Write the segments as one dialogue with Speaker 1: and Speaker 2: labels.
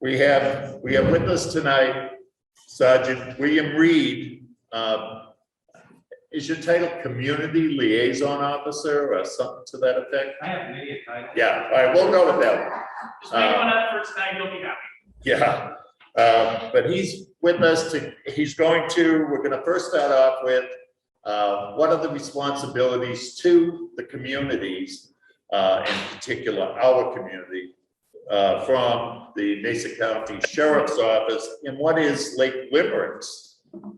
Speaker 1: We have with us tonight Sergeant William Reed. Is your title Community Liaison Officer or something to that effect?
Speaker 2: I have many titles.
Speaker 1: Yeah, all right, we'll go with that one.
Speaker 2: Just make one up first tonight, you'll be happy.
Speaker 1: Yeah, but he's with us we're gonna first start off with what are the responsibilities to the communities, in particular our community, from the Mesa County Sheriff's Office, and what is Lake Limerick's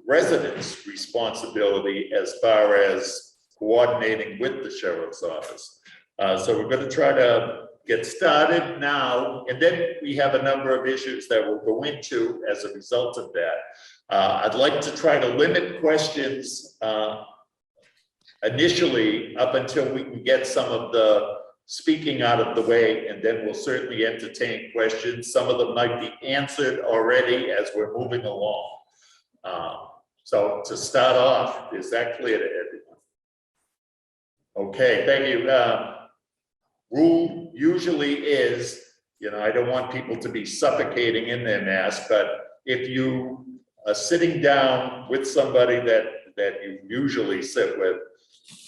Speaker 1: residents' responsibility as far as coordinating with the Sheriff's Office. So we're going to try to get started now, and then we have a number of issues that we'll go into as a result of that. I'd like to try to limit questions initially up until we can get some of the speaking out of the way, and then we'll certainly entertain questions. Some of them might be answered already as we're moving along. So to start off, is that clear to everyone? Okay, thank you. Rule usually is, I don't want people to be suffocating in their mask, but if you are sitting down with somebody that you usually sit with,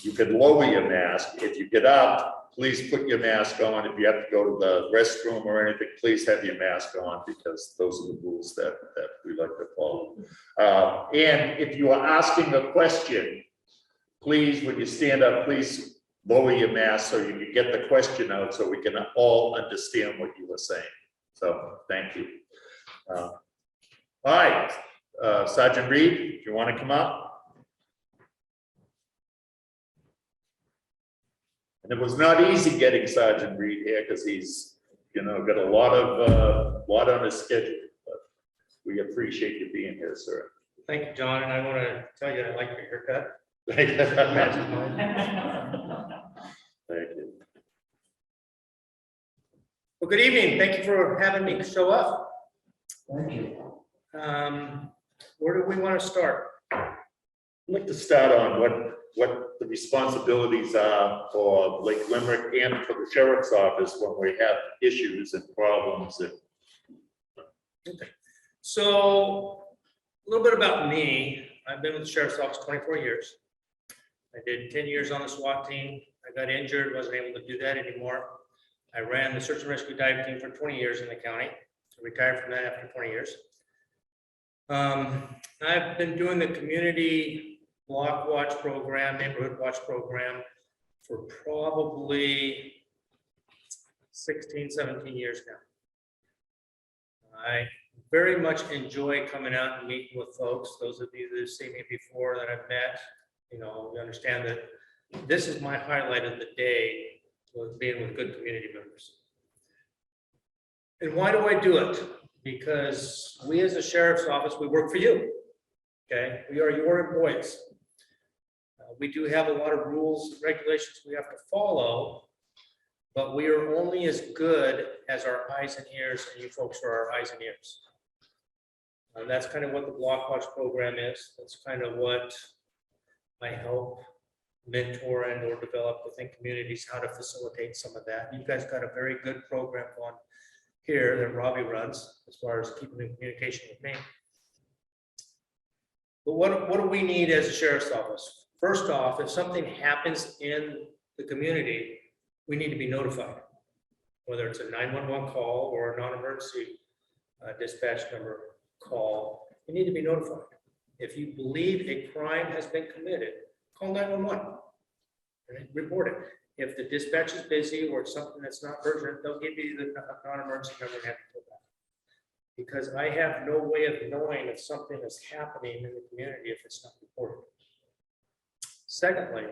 Speaker 1: you can lower your mask. If you get up, please put your mask on. If you have to go to the restroom or anything, please have your mask on, because those are the rules that we like to follow. And if you are asking a question, please, when you stand up, please lower your mask so you can get the question out so we can all understand what you were saying. So thank you. All right, Sergeant Reed, if you want to come up. And it was not easy getting Sergeant Reed here because he's, got a lot on his schedule. But we appreciate you being here, sir.
Speaker 2: Thank you, John, and I want to tell you I like your haircut.
Speaker 1: Thank you.
Speaker 2: Well, good evening. Thank you for having me show up.
Speaker 3: Thank you.
Speaker 2: Where do we want to start?
Speaker 1: I'd like to start on what the responsibilities are for Lake Limerick and for the Sheriff's Office when we have issues and problems.
Speaker 2: Okay. So a little bit about me. I've been with the Sheriff's Office 24 years. I did 10 years on the SWAT team. I got injured, wasn't able to do that anymore. I ran the search and rescue dive team for 20 years in the county. I retired from that after 20 years. I've been doing the community block watch program, neighborhood watch program for probably 16, 17 years now. I very much enjoy coming out and meeting with folks. Those of you that have seen me before that I've met, you understand that this is my highlight of the day, was being with good community members. And why do I do it? Because we as a Sheriff's Office, we work for you, okay? We are your employees. We do have a lot of rules and regulations we have to follow, but we are only as good as our eyes and ears, and you folks are our eyes and ears. And that's kind of what the Block Watch program is. That's kind of what I help mentor and or develop within communities, how to facilitate some of that. You guys got a very good program on here that Robbie runs as far as keeping in communication with me. But what do we need as a Sheriff's Office? First off, if something happens in the community, we need to be notified, whether it's a 911 call or a non-emergency dispatch number call. You need to be notified. If you believe a crime has been committed, call 911 and report it. If the dispatch is busy or it's something that's not urgent, they'll give you the non-emergency number and have to go back. Because I have no way of knowing if something is happening in the community if it's not reported. Secondly,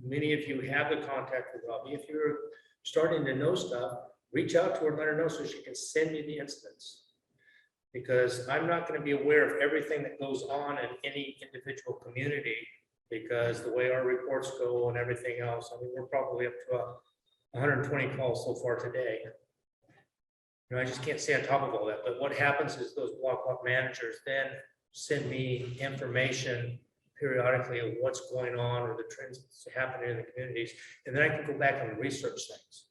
Speaker 2: many of you have the contact with Robbie. If you're starting to know stuff, reach out to her and let her know so she can send you the incidents. Because I'm not going to be aware of everything that goes on in any individual community, because the way our reports go and everything else, I mean, we're probably up to 120 calls so far today. I just can't stay on top of all that. But what happens is those block managers then send me information periodically of what's going on or the trends that's happening in the communities, and then I can go back and research things.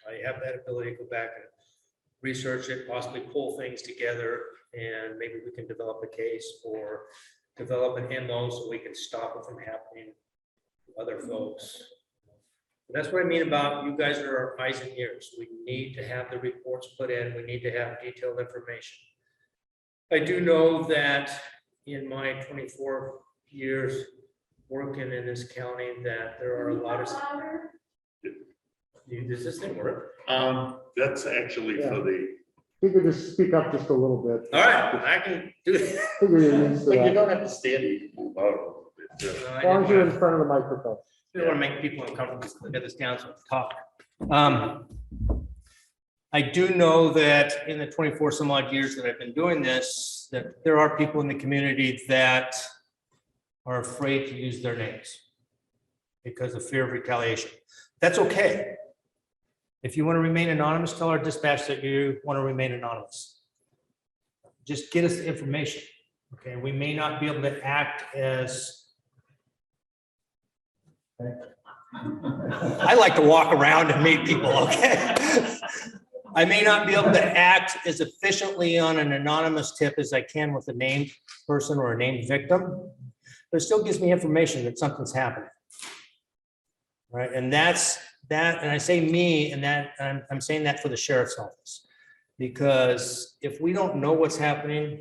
Speaker 2: I have that ability to go back research it, possibly pull things together, and maybe we can develop a case or develop an MO so we can stop it from happening to other folks. That's what I mean about you guys are our eyes and ears. We need to have the reports put in. We need to have detailed information. I do know that in my 24 years working in this county that there are a lot of. Does this thing work?
Speaker 1: That's actually for the.
Speaker 3: You could just speak up just a little bit.
Speaker 2: All right, I can do it.
Speaker 3: Figure you're used to
Speaker 1: But you
Speaker 3: that.
Speaker 1: don't have to stand, you can move out a little bit. too.
Speaker 3: As long as you're in front of the microphone.
Speaker 2: I don't want to make people uncomfortable. Look at this down, so talk. I do know that in the 24 some odd years that I've been doing this, that there are people in the community that are afraid to use their names because of fear of retaliation. That's okay. If you want to remain anonymous, tell our dispatch that you want to remain anonymous. Just get us the information. Okay, we may not be able to act as. I like to walk around and meet people, okay? I may not be able to act as efficiently on an anonymous tip as I can with a named person or a named victim, but it still gives me information that something's happening. Right, and that's that, and I say me, and that I'm saying that for the sheriff's office. Because if we don't know what's happening,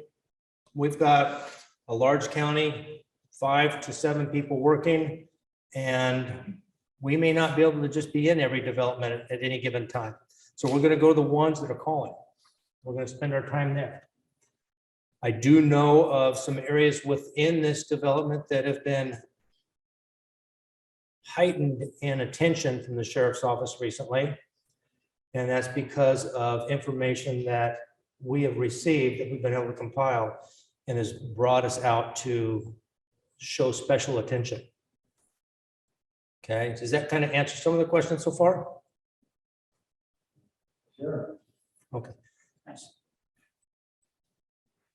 Speaker 2: we've got a large county, 5 to 7 people working, and we may not be able to just be in every development at any given time. So we're going to go to the ones that are calling. We're going to spend our time there. I do know of some areas within this development that have been heightened in attention from the sheriff's office recently. And that's because of information that we have received that we've been able to compile and has brought us out to show special attention. Okay, does that kind of answer some of the questions so far?
Speaker 3: Sure.
Speaker 2: Okay, nice.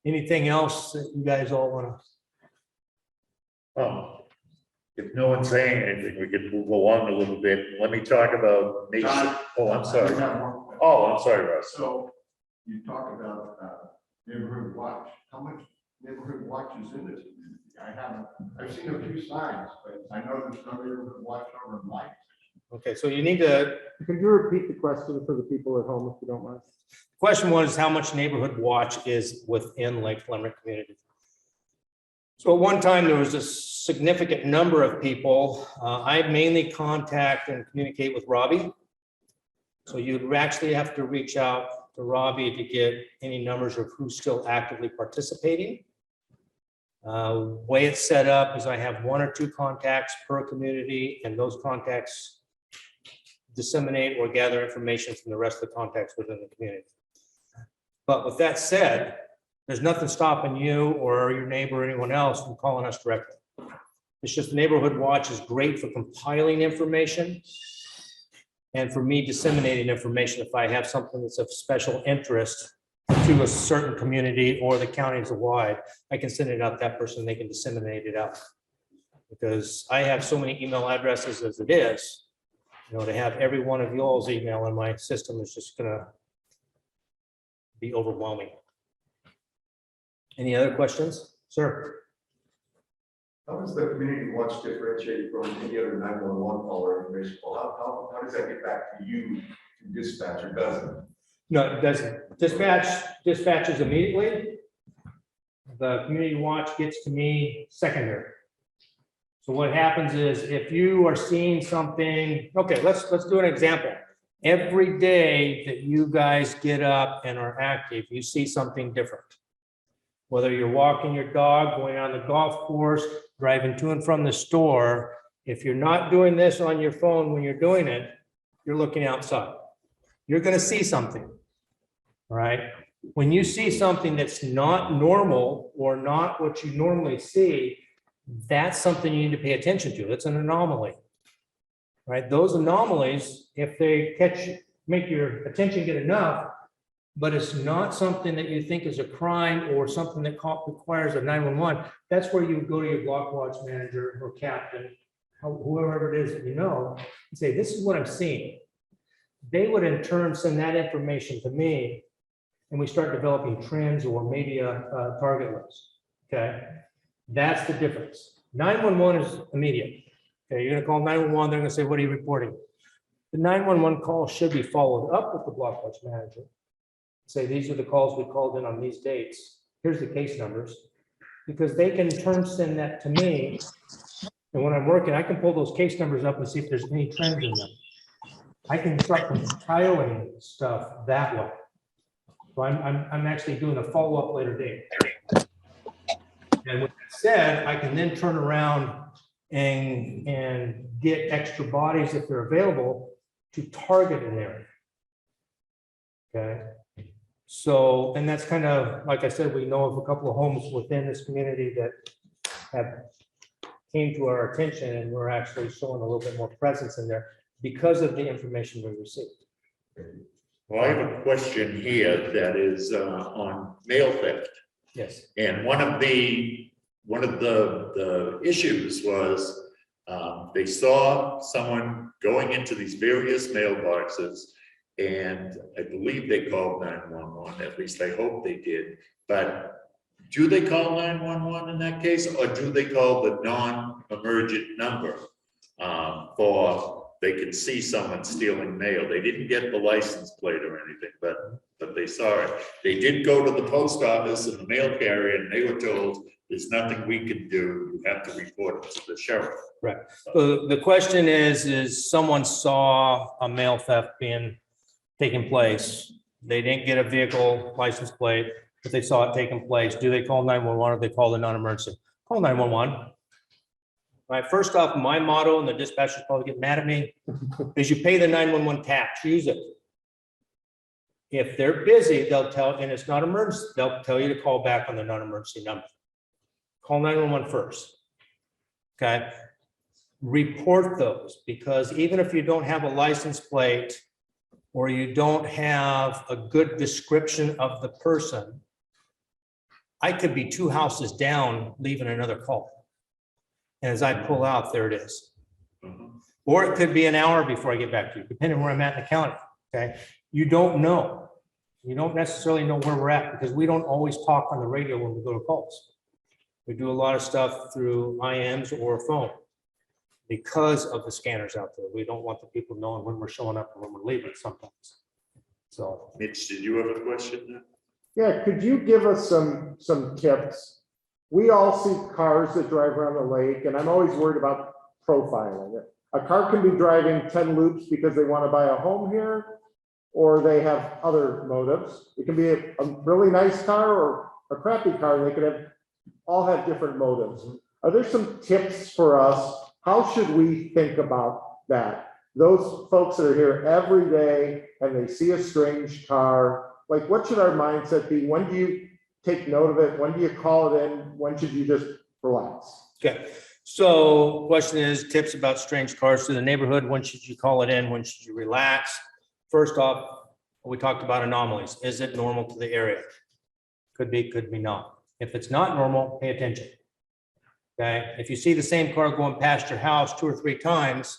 Speaker 2: Anything else that you guys all want to?
Speaker 1: If no one's saying anything, we can move along a little bit. Let me talk about Mason.
Speaker 4: John,
Speaker 1: Oh, I'm
Speaker 4: I
Speaker 1: sorry.
Speaker 4: have one question.
Speaker 1: Oh, I'm sorry, Russ.
Speaker 4: So you talk about neighborhood watch. How much neighborhood watch is in this community? I've seen a few signs, but I know there's no neighborhood watch over in mine.
Speaker 2: Okay, so you need to,
Speaker 3: Could you repeat the question for the people at home, if you don't mind?
Speaker 2: question was how much neighborhood watch is within Lake Limerick community? So at one time, there was a significant number of people. I mainly contact and communicate with Robbie. So you'd actually have to reach out to Robbie to get any numbers of who's still actively participating. Way it's set up is I have 1 or 2 contacts per community, and those contacts disseminate or gather information from the rest of the contacts within the community. But with that said, there's nothing stopping you or your neighbor or anyone else from calling us directly. It's just the neighborhood watch is great for compiling information and for me disseminating information if I have something that's of special interest to a certain community or the counties wide. I can send it out to that person, they can disseminate it out. Because I have so many email addresses as it is, you know, to have every one of y'all's email in my system is just gonna be overwhelming. Any other questions, sir?
Speaker 4: How does the community watch differentiate from any other 911 call or information call? How does that get back to you, to dispatch, or doesn't?
Speaker 2: No, it doesn't. Dispatches immediately. The community watch gets to me secondary. So what happens is if you are seeing something, okay, let's do an example. Every day that you guys get up and are active, you see something different. Whether you're walking your dog, going on the golf course, driving to and from the store, if you're not doing this on your phone when you're doing it, you're looking outside. You're going to see something, all right? When you see something that's not normal or not what you normally see, that's something you need to pay attention to. It's an anomaly, right? Those anomalies, if they make your attention get enough, but it's not something that you think is a crime or something that requires a 911, that's where you go to your block watch manager or captain, whoever it is that you know, and say, this is what I'm seeing. They would in turn send that information to me, and we start developing trends or maybe a target list. Okay, that's the difference. 911 is immediate. Okay, you're gonna call 911, they're gonna say, what are you reporting? The 911 call should be followed up with the block watch manager. Say, these are the calls we called in on these dates. Here's the case numbers. Because they can send that to me. And when I'm working, I can pull those case numbers up and see if there's any trends in them. I can start compiling stuff that way. So I'm actually doing a follow-up later date. And with that said, I can then turn around and get extra bodies if they're available to target an area. Okay. So, and that's kind of, like I said, we know of a couple of homes within this community that have came to our attention, and we're actually showing a little bit more presence in there because of the information we received.
Speaker 1: Well, I have a question here that is on mail theft.
Speaker 2: Yes.
Speaker 1: And one of the issues was they saw someone going into these various mailboxes, and I believe they called 911, at least I hope they did. But do they call 911 in that case, or do they call the non-emergent number for they could see someone stealing mail? They didn't get the license plate or anything, but they saw it. They did go to the post office and the mail carrier, and they were told, there's nothing we can do. You have to report it to the sheriff.
Speaker 2: Right. So the question is someone saw a mail theft taking place. They didn't get a vehicle license plate, but they saw it taking place. Do they call 911 or they call the non-emergency? Call 911. All right. First off, my motto, and the dispatchers probably get mad at me, is you pay the 911 tax. Use it. If they're busy, they'll tell, and it's not emergency, they'll tell you to call back on the non-emergency number. Call 911 first. Okay. Report those, because even if you don't have a license plate or you don't have a good description of the person, I could be 2 houses down leaving another call. And as I pull out, there it is. Or it could be an hour before I get back to you, depending where I'm at in the county. Okay. You don't know. You don't necessarily know where we're at, because we don't always talk on the radio when we go to calls. We do a lot of stuff through IMs or phone because of the scanners out there. We don't want the people knowing when we're showing up and when we're leaving sometimes. So,
Speaker 1: Mitch, did you have a question?
Speaker 3: Yeah, could you give us some tips? We all see cars that drive around the lake, and I'm always worried about profiling it. A car can be driving 10 loops because they want to buy a home here, or they have other motives. It can be a really nice car or a crappy car. They could all have different motives. Are there some tips for us? How should we think about that? Those folks that are here every day and they see a strange car, like what should our mindset be? When do you take note of it? When do you call it in? When should you just relax?
Speaker 2: okay. So question is tips about strange cars through the neighborhood. When should you call it in? When should you relax? First off, we talked about anomalies. Is it normal to the area? Could be not. If it's not normal, pay attention. Okay. If you see the same car going past your house 2 or 3 times,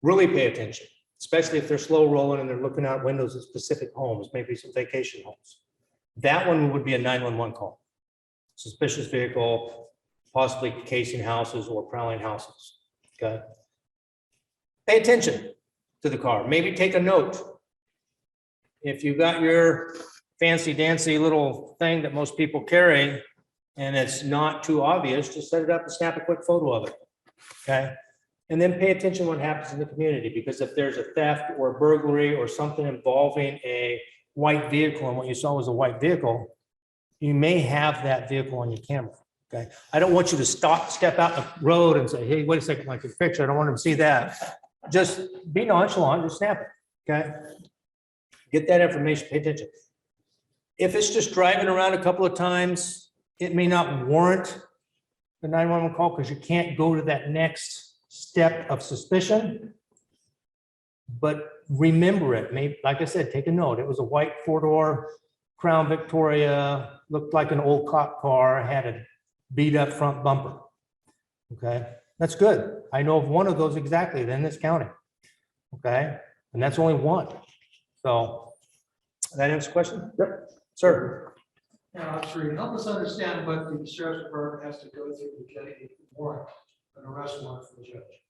Speaker 2: really pay attention, especially if they're slow rolling and they're looking out windows of specific homes, maybe some vacation homes. That one would be a 911 call. Suspicious vehicle, possibly casing houses or prowling houses. Okay. Pay attention to the car. Maybe take a note. If you got your fancy dancy little thing that most people carry and it's not too obvious, just set it up and snap a quick photo of it. Okay. And then pay attention what happens in the community, because if there's a theft or a burglary or something involving a white vehicle, and what you saw was a white vehicle, you may have that vehicle on your camera. Okay. I don't want you to step out the road and say, hey, wait a second, like your picture. I don't want them to see that. Just be nonchalant, just snap it. Okay. Get that information, pay attention. If it's just driving around a couple of times, it may not warrant the 911 call because you can't go to that next step of suspicion. But remember it. Maybe, like I said, take a note. It was a white 4-door Crown Victoria, looked like an old cop car, had a beat up front bumper. Okay, that's good. I know of one of those exactly in this county. Okay, and that's only one. So that answers the question?
Speaker 3: Yep.
Speaker 2: Sir,
Speaker 5: Now, Sri, help us understand what the sheriff's department has to go through to get a warrant, an arrest warrant from the judge.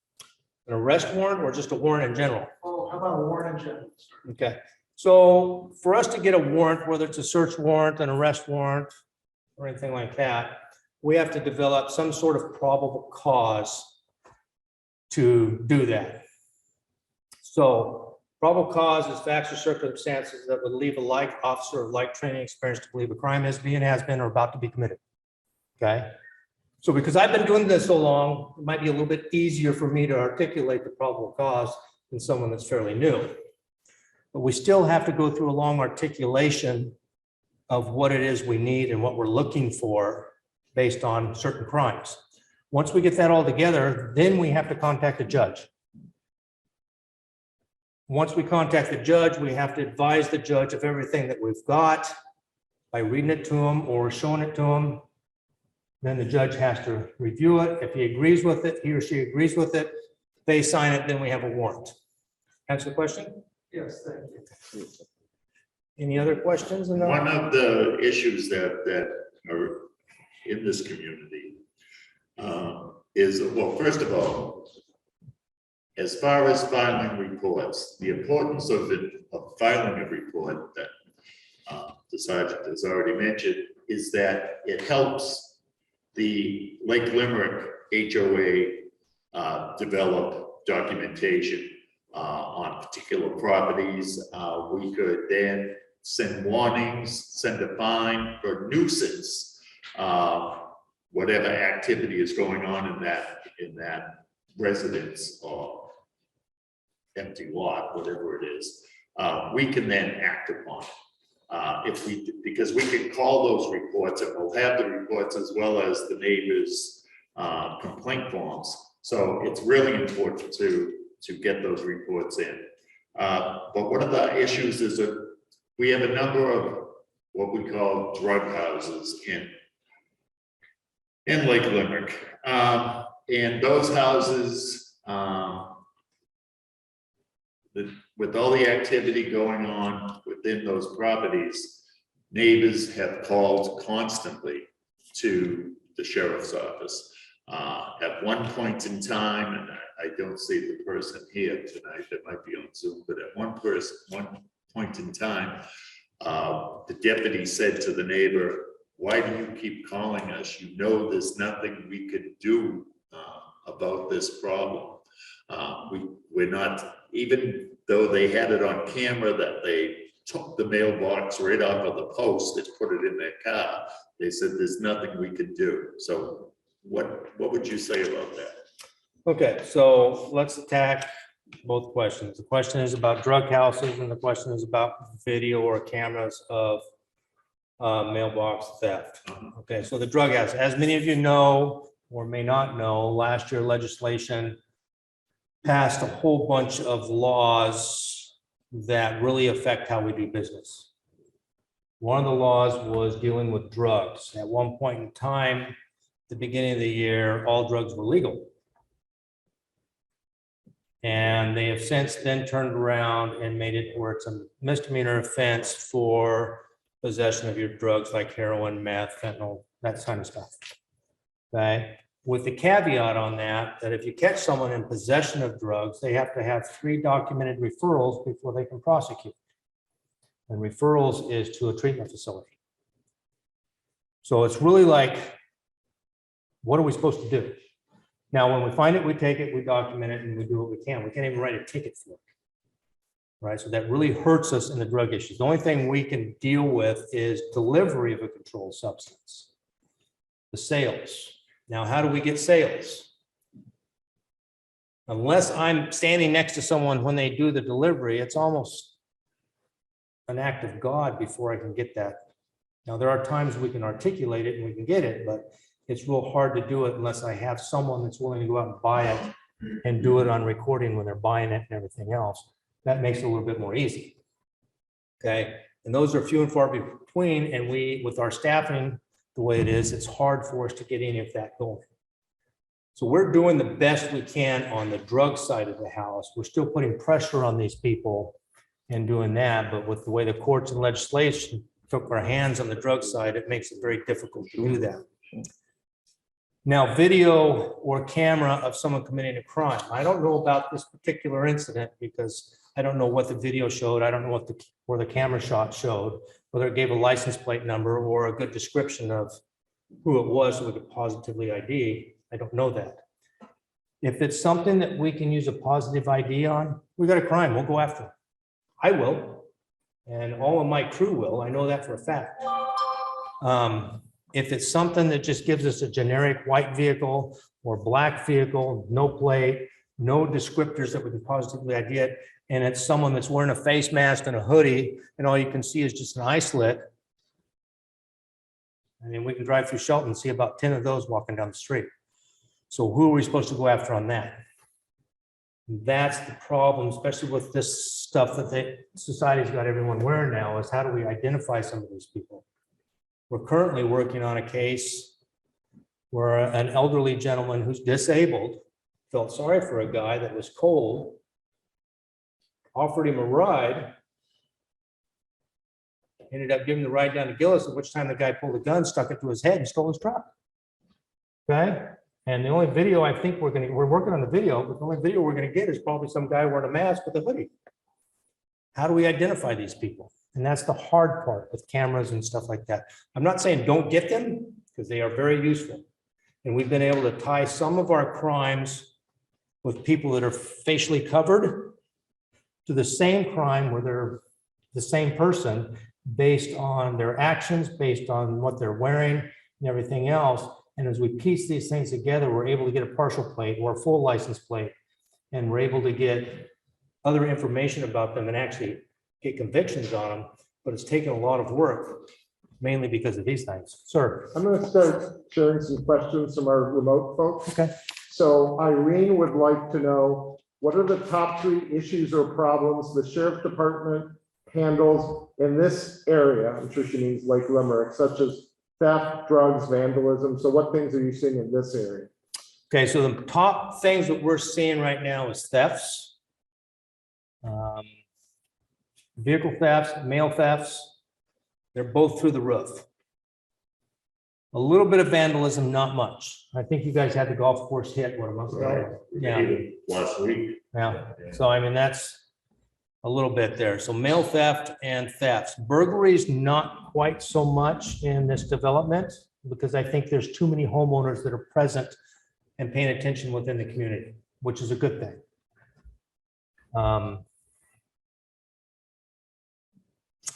Speaker 2: an arrest warrant or just a warrant in general?
Speaker 5: Oh, how about a warrant in general?
Speaker 2: Okay, so for us to get a warrant, whether it's a search warrant, an arrest warrant, or anything like that, we have to develop some sort of probable cause to do that. So probable cause is facts or circumstances that would leave a like officer of like training experience to believe a crime has been or about to be committed. Okay, so because I've been doing this so long, it might be a little bit easier for me to articulate the probable cause than someone that's fairly new. But we still have to go through a long articulation of what it is we need and what we're looking for based on certain crimes. Once we get that all together, then we have to contact the judge. Once we contact the judge, we have to advise the judge of everything that we've got by reading it to him or showing it to him. Then the judge has to review it. If he agrees with it, he or she agrees with it, they sign it, then we have a warrant. Answer the question?
Speaker 5: Yes, thank you.
Speaker 2: Any other questions?
Speaker 1: One of the issues that are in this community is, well, first of all, as far as filing reports, the importance of filing a report that the sergeant has already mentioned is that it helps the Lake Limerick HOA develop documentation on particular properties. We could then send warnings, send a fine for nuisance, whatever activity is going on in that residence or empty lot, whatever it is. We can then act upon because we can call those reports and we'll have the reports as well as the neighbors' complaint forms. So it's really important to get those reports in. But one of the issues is that we have a number of what we call drug houses in Lake Limerick. And those houses, with all the activity going on within those properties, neighbors have called constantly to the sheriff's office. At one point in time, and I don't see the person here tonight that might be on Zoom, but at one point in time, the deputy said to the neighbor, "Why do you keep calling us? You know there's nothing we could do about this problem. We're not," even though they had it on camera that they took the mailbox right off of the post and put it in their car, they said there's nothing we could do. So what would you say about that?
Speaker 2: Okay, so let's attack both questions. The question is about drug houses and the question is about video or cameras of mailbox theft. Okay, so the drug house, as many of you know or may not know, last year legislation passed a whole bunch of laws that really affect how we do business. One of the laws was dealing with drugs. At one point in time, the beginning of the year, all drugs were legal. And they have since then turned around and made it where it's a misdemeanor offense for possession of your drugs like heroin, meth, fentanyl, that kind of stuff. Okay, with the caveat on that if you catch someone in possession of drugs, they have to have 3 documented referrals before they can prosecute. And referrals is to a treatment facility. So it's really like, what are we supposed to do? Now, when we find it, we take it, we document it, and we do what we can. We can't even write a ticket for it. Right, so that really hurts us in the drug issues. The only thing we can deal with is delivery of a controlled substance. The sales. Now, how do we get sales? Unless I'm standing next to someone when they do the delivery, it's almost an act of God before I can get that. Now, there are times we can articulate it and we can get it, but it's real hard to do it unless I have someone that's willing to go out and buy it and do it on recording when they're buying it and everything else. That makes it a little bit more easy. Okay, and those are few and far between, and we, with our staffing the way it is, it's hard for us to get any of that going. So we're doing the best we can on the drug side of the house. We're still putting pressure on these people and doing that, but with the way the courts and legislation took our hands on the drug side, it makes it very difficult to do that. Now, video or camera of someone committing a crime. I don't know about this particular incident because I don't know what the video showed. I don't know where the camera shot showed, whether it gave a license plate number or a good description of who it was so we could positively ID. I don't know that. If it's something that we can use a positive ID on, we got a crime, we'll go after it. I will, and all of my crew will. I know that for a fact. If it's something that just gives us a generic white vehicle or black vehicle, no plate, no descriptors that we can positively ID it, and it's someone that's wearing a face mask and a hoodie, and all you can see is just an eye slit, I mean, we can drive through Shelton and see about 10 of those walking down the street. So who are we supposed to go after on that? That's the problem, especially with this stuff that society's got everyone wearing now, is how do we identify some of these people? We're currently working on a case where an elderly gentleman who's disabled felt sorry for a guy that was cold, offered him a ride, ended up giving the ride down to Gillis, at which time the guy pulled a gun, stuck it to his head and stole his truck. Okay? And the only video I think we're working on the video, but the only video we're gonna get is probably some guy wearing a mask with a hoodie. How do we identify these people? And that's the hard part with cameras and stuff like that. I'm not saying don't get them, because they are very useful. And we've been able to tie some of our crimes with people that are facially covered to the same crime where they're the same person based on their actions, based on what they're wearing and everything else. And as we piece these things together, we're able to get a partial plate or a full license plate. And we're able to get other information about them and actually get convictions on them. But it's taken a lot of work, mainly because of these things. Sir.
Speaker 3: I'm going to start sharing some questions from our remote folks.
Speaker 2: Okay.
Speaker 3: So Irene would like to know, what are the top 3 issues or problems the sheriff department handles in this area? I'm sure she means Lake Limerick, such as theft, drugs, vandalism. So what things are you seeing in this area?
Speaker 2: Okay, so the top things that we're seeing right now is thefts. Vehicle thefts, mail thefts, they're both through the roof. A little bit of vandalism, not much. I think you guys had the golf course hit, what, a month ago? Yeah.
Speaker 1: Even last week.
Speaker 2: Yeah, so I mean, that's a little bit there. So mail theft and thefts. Burglaries, not quite so much in this development, because I think there's too many homeowners that are present and paying attention within the community, which is a good thing.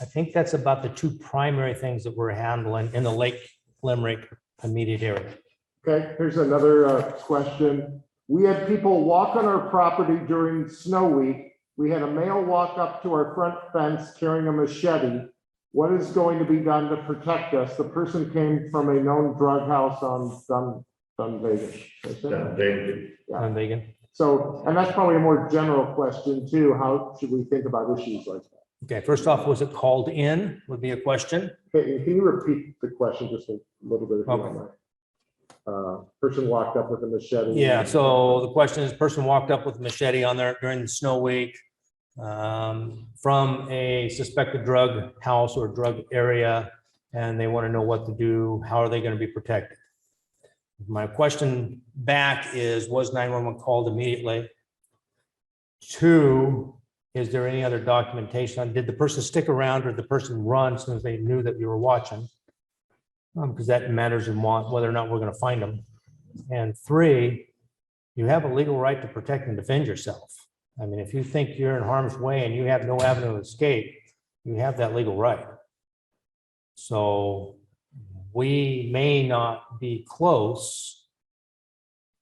Speaker 2: I think that's about the 2 primary things that we're handling in the Lake Limerick immediate area.
Speaker 3: Okay, here's another question. We had people walk on our property during snow week. We had a male walk up to our front fence carrying a machete. What is going to be done to protect us? The person came from a known drug house on Dunvegan.
Speaker 2: On Vegan.
Speaker 3: So, and that's probably a more general question too. How should we think about issues like that?
Speaker 2: Okay, first off, was it called in? Would be a question.
Speaker 3: Can you repeat the question just a little bit? If you
Speaker 2: Okay.
Speaker 3: don't mind? Person walked up with a machete.
Speaker 2: Yeah, so the question is, person walked up with a machete on there during the snow week from a suspected drug house or drug area, and they want to know what to do. How are they going to be protected? My question back is, was 911 called immediately? 2, is there any other documentation? Did the person stick around or did the person run as soon as they knew that you were watching? Because that matters in whether or not we're going to find them. And 3, you have a legal right to protect and defend yourself. I mean, if you think you're in harm's way and you have no avenue of escape, you have that legal right. So we may not be close,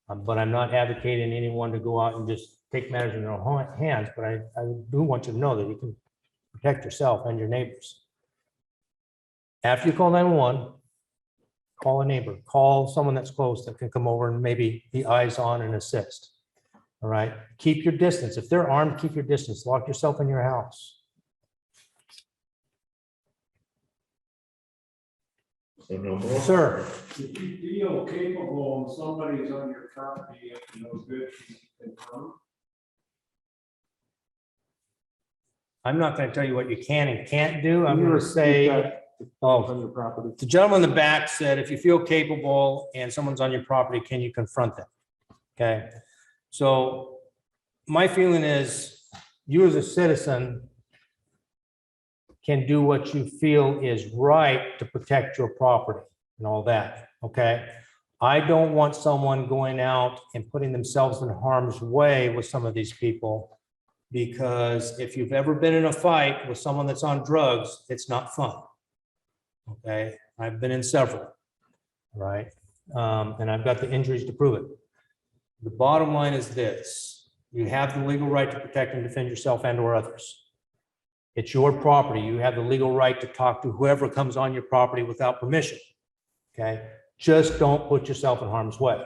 Speaker 2: but I'm not advocating anyone to go out and just take matters in their own hands, but I do want you to know that you can protect yourself and your neighbors. After you call 911, call a neighbor, call someone that's close that can come over and maybe be eyes on and assist. All right, keep your distance. If they're armed, keep your distance. Lock yourself in your house.
Speaker 1: So no more.
Speaker 2: Sir,
Speaker 6: If you feel capable and somebody's on your property, you know, good, you can confirm.
Speaker 2: I'm not going to tell you what you can and can't do. I'm
Speaker 3: Can you
Speaker 2: going to
Speaker 3: repeat
Speaker 2: say,
Speaker 3: that on
Speaker 2: Oh,
Speaker 3: your property.
Speaker 2: the gentleman in the back said, if you feel capable and someone's on your property, can you confront them? Okay, so my feeling is you as a citizen can do what you feel is right to protect your property and all that, okay? I don't want someone going out and putting themselves in harm's way with some of these people, because if you've ever been in a fight with someone that's on drugs, it's not fun. Okay, I've been in several, right? And I've got the injuries to prove it. The bottom line is this: you have the legal right to protect and defend yourself and or others. It's your property. You have the legal right to talk to whoever comes on your property without permission. Okay, just don't put yourself in harm's way.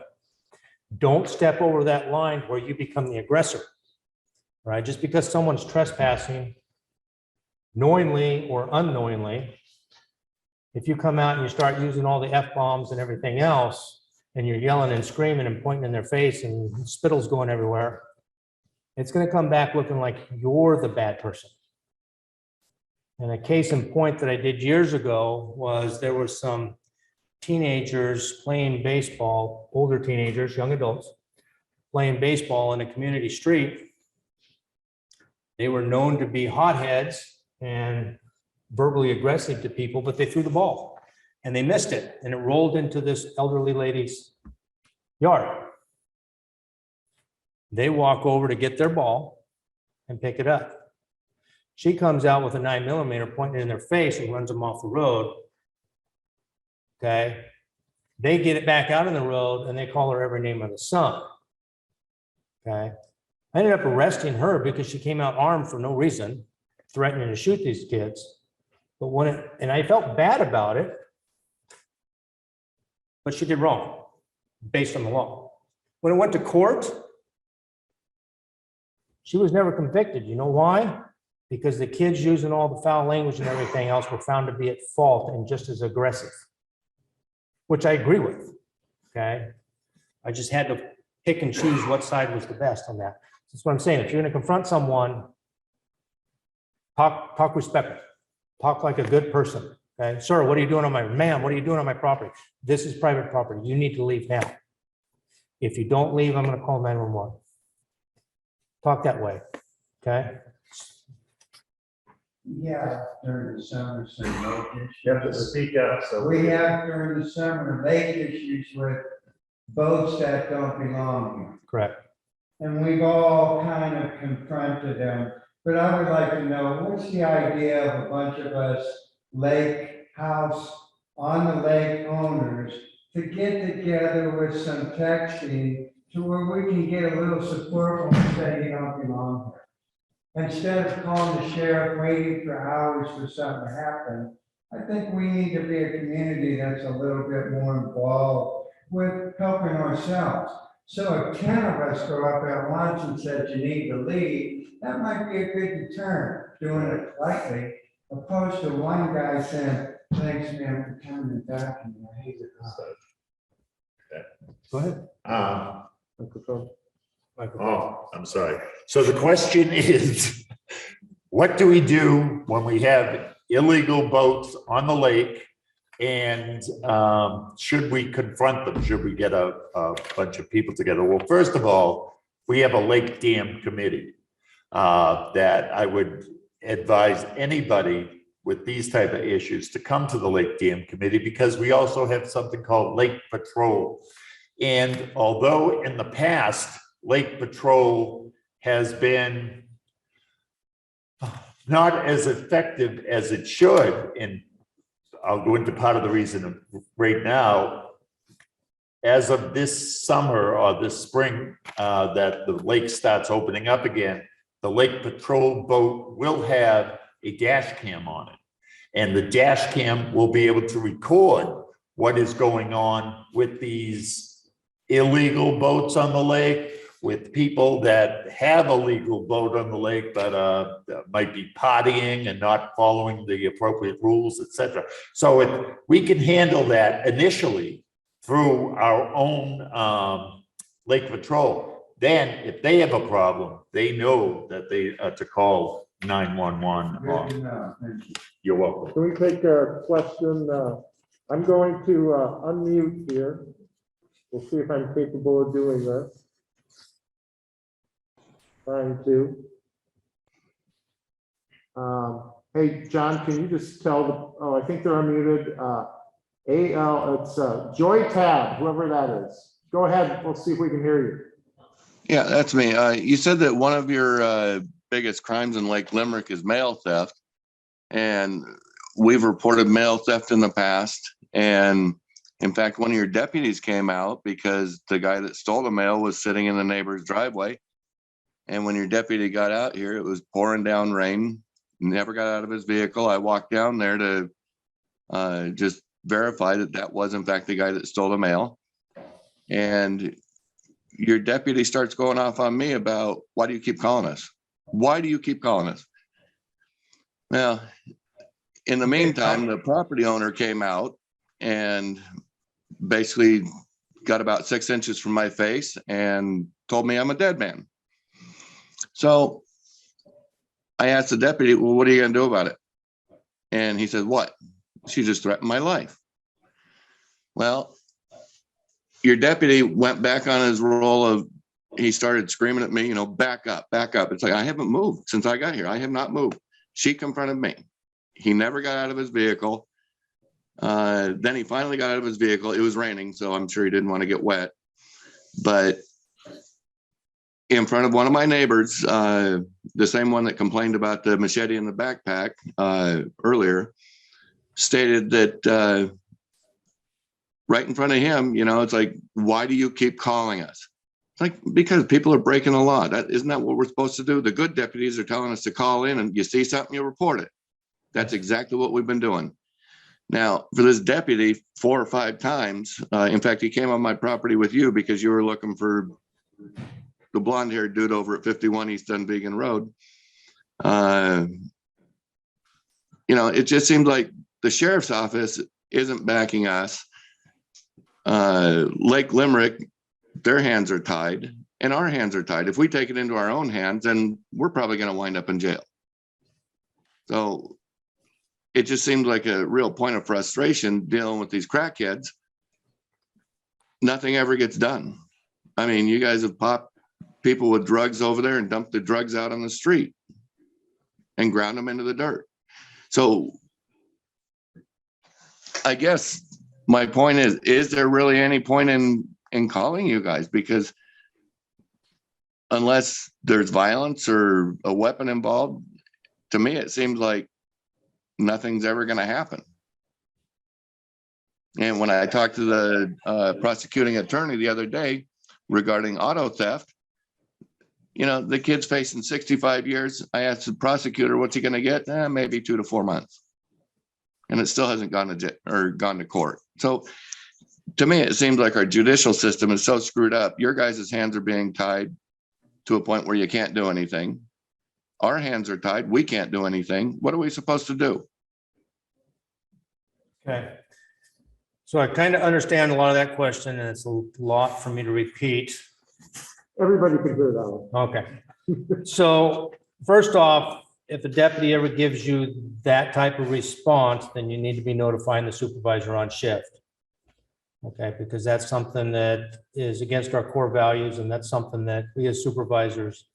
Speaker 2: Don't step over that line where you become the aggressor. Right? Just because someone's trespassing knowingly or unknowingly, if you come out and you start using all the F-bombs and everything else, and you're yelling and screaming and pointing in their face and spittle's going everywhere, it's going to come back looking like you're the bad person. And a case in point that I did years ago was there were some teenagers playing baseball, older teenagers, young adults, playing baseball in a community street. They were known to be hotheads and verbally aggressive to people, but they threw the ball and they missed it, and it rolled into this elderly lady's yard. They walk over to get their ball and pick it up. She comes out with a 9mm, pointing it in their face, and runs them off the road. Okay. They get it back out on the road and they call her every name of the sun. Okay. I ended up arresting her because she came out armed for no reason, threatening to shoot these kids. But and I felt bad about it, but she did wrong based on the law. When it went to court, she was never convicted. You know why? Because the kids using all the foul language and everything else were found to be at fault and just as aggressive, which I agree with, okay? I just had to pick and choose what side was the best on that. That's what I'm saying. If you're gonna confront someone, talk respectful, talk like a good person, okay? Sir, what are you doing on ma'am, what are you doing on my property? This is private property. You need to leave now. If you don't leave, I'm gonna call 911. Talk that way, okay?
Speaker 7: Yeah, during the summer, some lake issues.
Speaker 3: You have to speak up, so.
Speaker 7: We have during the summer lake issues with boats that don't belong here.
Speaker 2: Correct.
Speaker 7: And we've all kind of confronted them, but I would like to know, what's the idea of a bunch of us lake house on the lake owners to get together with some texting to where we can get a little support when we say you don't belong here? Instead of calling the sheriff, waiting for hours for something to happen, I think we need to be a community that's a little bit more involved with helping ourselves. So if 10 of us go up at once and said you need to leave, that might be a good deterrent, doing it politely, opposed to one guy saying, thanks man for coming back and I hate it.
Speaker 2: Go ahead.
Speaker 3: Microphone.
Speaker 1: Oh, I'm sorry. So the question is, what do we do when we have illegal boats on the lake? And should we confront them? Should we get a bunch of people together? Well, first of all, we have a lake dam committee that I would advise anybody with these type of issues to come to the lake dam committee, because we also have something called lake patrol. And although in the past, Lake Patrol has been not as effective as it should, and I'll go into part of the reason right now. As of this summer or this spring, that the lake starts opening up again, the Lake Patrol boat will have a dash cam on it. And the dash cam will be able to record what is going on with these illegal boats on the lake, with people that have a legal boat on the lake but might be partying and not following the appropriate rules, etc. So we can handle that initially through our own lake patrol. Then if they have a problem, they know that they to call 911.
Speaker 7: Good to know, thank you.
Speaker 1: You're welcome.
Speaker 3: Can we take a question? I'm going to unmute here. We'll see if I'm capable of doing this. Trying to. Hey, John, can you just tell I think they're unmuted. It's Joy Tab, whoever that is. Go ahead, we'll see if we can hear you.
Speaker 8: Yeah, that's me. You said that one of your biggest crimes in Lake Limerick is mail theft. And we've reported mail theft in the past. And in fact, one of your deputies came out because the guy that stole the mail was sitting in the neighbor's driveway. And when your deputy got out here, it was pouring down rain, never got out of his vehicle. I walked down there to just verify that that was in fact the guy that stole the mail. And your deputy starts going off on me about, why do you keep calling us? Why do you keep calling us? Well, in the meantime, the property owner came out and basically got about 6 inches from my face and told me I'm a dead man. So I asked the deputy, well, what are you going to do about it? And he said, what? She just threatened my life. Well, your deputy went back on his role of, he started screaming at me, back up, back up. It's like, I haven't moved since I got here. I have not moved. She confronted me. He never got out of his vehicle. Then he finally got out of his vehicle. It was raining, so I'm sure he didn't want to get wet. But in front of one of my neighbors, the same one that complained about the machete in the backpack earlier, stated that right in front of him, it's like, why do you keep calling us? It's like, because people are breaking the law. Isn't that what we're supposed to do? The good deputies are telling us to call in, and you see something, you report it. That's exactly what we've been doing. Now, for this deputy, 4 or 5 times, in fact, he came on my property with you because you were looking for the blonde-haired dude over at 51 East Dunvegan Road. It just seems like the sheriff's office isn't backing us. Lake Limerick, their hands are tied and our hands are tied. If we take it into our own hands, then we're probably going to wind up in jail. So it just seems like a real point of frustration dealing with these crackheads. Nothing ever gets done. I mean, you guys have popped people with drugs over there and dumped the drugs out on the street and ground them into the dirt. So I guess my point is there really any point in calling you guys? Because unless there's violence or a weapon involved, to me, it seems like nothing's ever going to happen. And when I talked to the prosecuting attorney the other day regarding auto theft, the kid's facing 65 years. I asked the prosecutor, what's he going to get? Maybe 2 to 4 months. And it still hasn't gone to court. So to me, it seems like our judicial system is so screwed up. Your guys' hands are being tied to a point where you can't do anything. Our hands are tied. We can't do anything. What are we supposed to do?
Speaker 2: Okay. So I kind of understand a lot of that question, and it's a lot for me to repeat.
Speaker 3: Everybody can hear that one.
Speaker 2: Okay. So first off, if a deputy ever gives you that type of response, then you need to be notifying the supervisor on shift. Okay, because that's something that is against our core values, and that's something that we as supervisors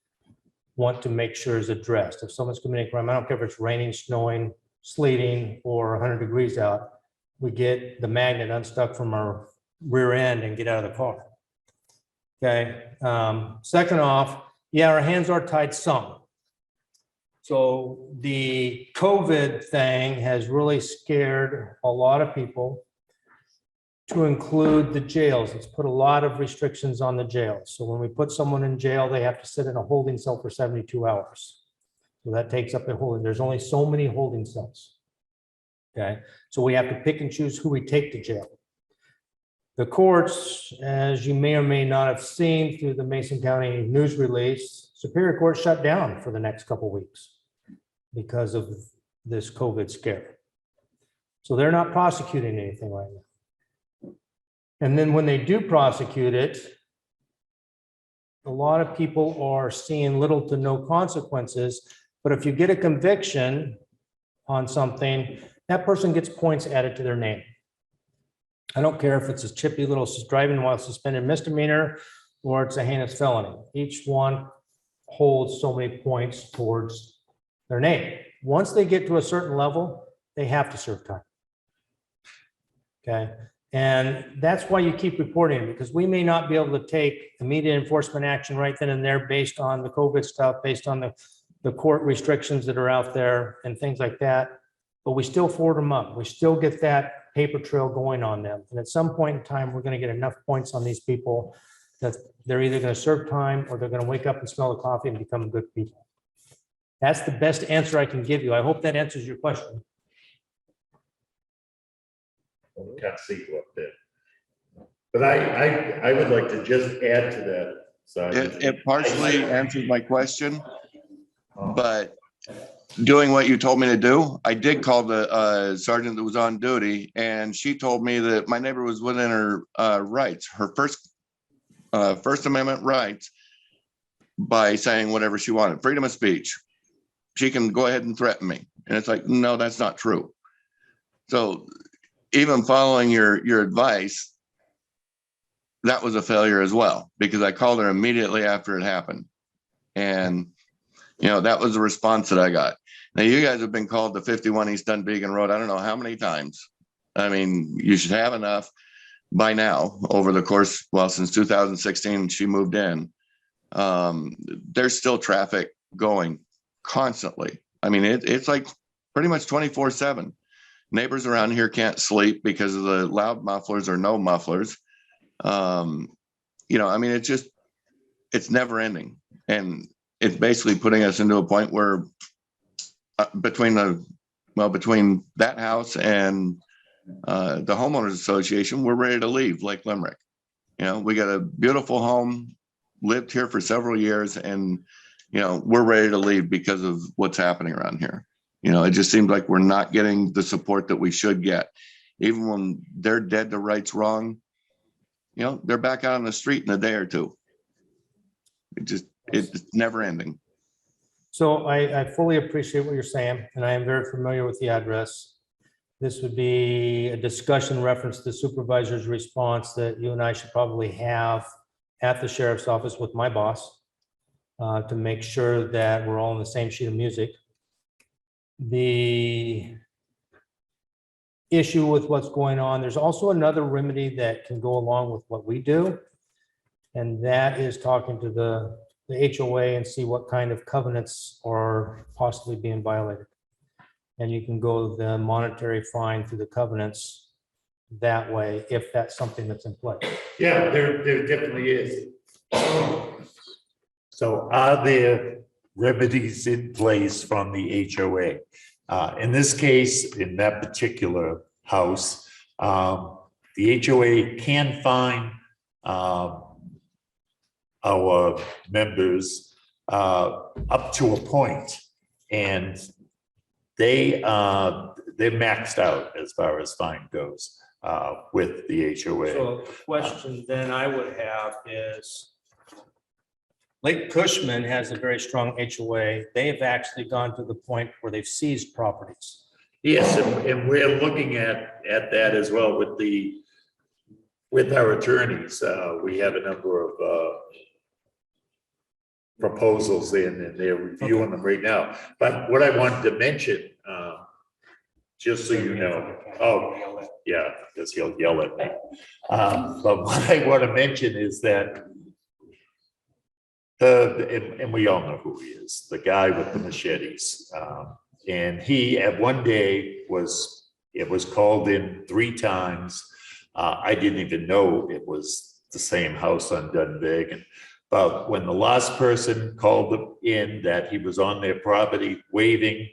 Speaker 2: want to make sure is addressed. If someone's committing a crime, I don't care if it's raining, snowing, sleeting, or 100 degrees out, we get the magnet unstuck from our rear end and get out of the car. Okay. Second off, yeah, our hands are tied some. So the COVID thing has really scared a lot of people, to include the jails. It's put a lot of restrictions on the jails. So when we put someone in jail, they have to sit in a holding cell for 72 hours. So that takes up the holding. There's only so many holding cells. Okay. So we have to pick and choose who we take to jail. The courts, as you may or may not have seen through the Mason County news release, Superior Court shut down for the next couple of weeks because of this COVID scare. So they're not prosecuting anything right now. And then when they do prosecute it, a lot of people are seeing little to no consequences But if you get a conviction on something, that person gets points added to their name. I don't care if it's a chippy little driving while suspended misdemeanor or it's a heinous felony. Each one holds so many points towards their name. Once they get to a certain level, they have to serve time. Okay, and that's why you keep reporting, because we may not be able to take immediate enforcement action right then and there based on the COVID stuff, based on the court restrictions that are out there and things like that. But we still forward them up. We still get that paper trail going on them. And at some point in time, we're going to get enough points on these people that they're either going to serve time or they're going to wake up and smell the coffee and become good people. That's the best answer I can give you. I hope that answers your question.
Speaker 1: We can't see you up there. But I would like to just add to that. Sergeant.
Speaker 8: It partially answers my question, but doing what you told me to do, I did call the sergeant that was on duty, and she told me that my neighbor was within her rights, her First Amendment rights, by saying whatever she wanted, freedom of speech. She can go ahead and threaten me. And it's like, no, that's not true. So even following your advice, that was a failure as well, because I called her immediately after it happened. And, you know, that was the response that I got. Now, you guys have been called to 51 East Dunvegan Road, I don't know how many times. I mean, you should have enough by now over the course, well, since 2016, she moved in. There's still traffic going constantly. I mean, it's like pretty much 24/7. Neighbors around here can't sleep because of the loud mufflers or no mufflers. You know, I mean, it's never ending. And it's basically putting us into a point where between that house and the homeowners association, we're ready to leave Lake Limerick. You know, we got a beautiful home, lived here for several years, and, you know, we're ready to leave because of what's happening around here. You know, it just seems like we're not getting the support that we should get. Even when they're dead to rights wrong, you know, they're back out on the street in a day or two. It's never ending.
Speaker 2: So I fully appreciate what you're saying, and I am very familiar with the address. This would be a discussion reference to the supervisor's response that you and I should probably have at the sheriff's office with my boss to make sure that we're all on the same sheet of music. The issue with what's going on, there's also another remedy that can go along with what we do, and that is talking to the HOA and see what kind of covenants are possibly being violated. And you can go the monetary fine through the covenants that way, if that's something that's in place.
Speaker 1: Yeah, there definitely is. So are there remedies in place from the HOA? In this case, in that particular house, the HOA can fine our members up to a point, and they're maxed out as far as fine goes with the HOA.
Speaker 2: So the question then I would have is, Lake Cushman has a very strong HOA. They've actually gone to the point where they've seized properties.
Speaker 1: Yes, and we're looking at that as well with our attorneys. We have a number of proposals in, and they're reviewing them right now. But what I wanted to mention, just so you know, oh, yeah, because he'll yell at me. But what I want to mention is that and we all know who he is, the guy with the machetes. And he, at one day, was called in 3 times. I didn't even know it was the same house on Dunvegan. But when the last person called him in that he was on their property waving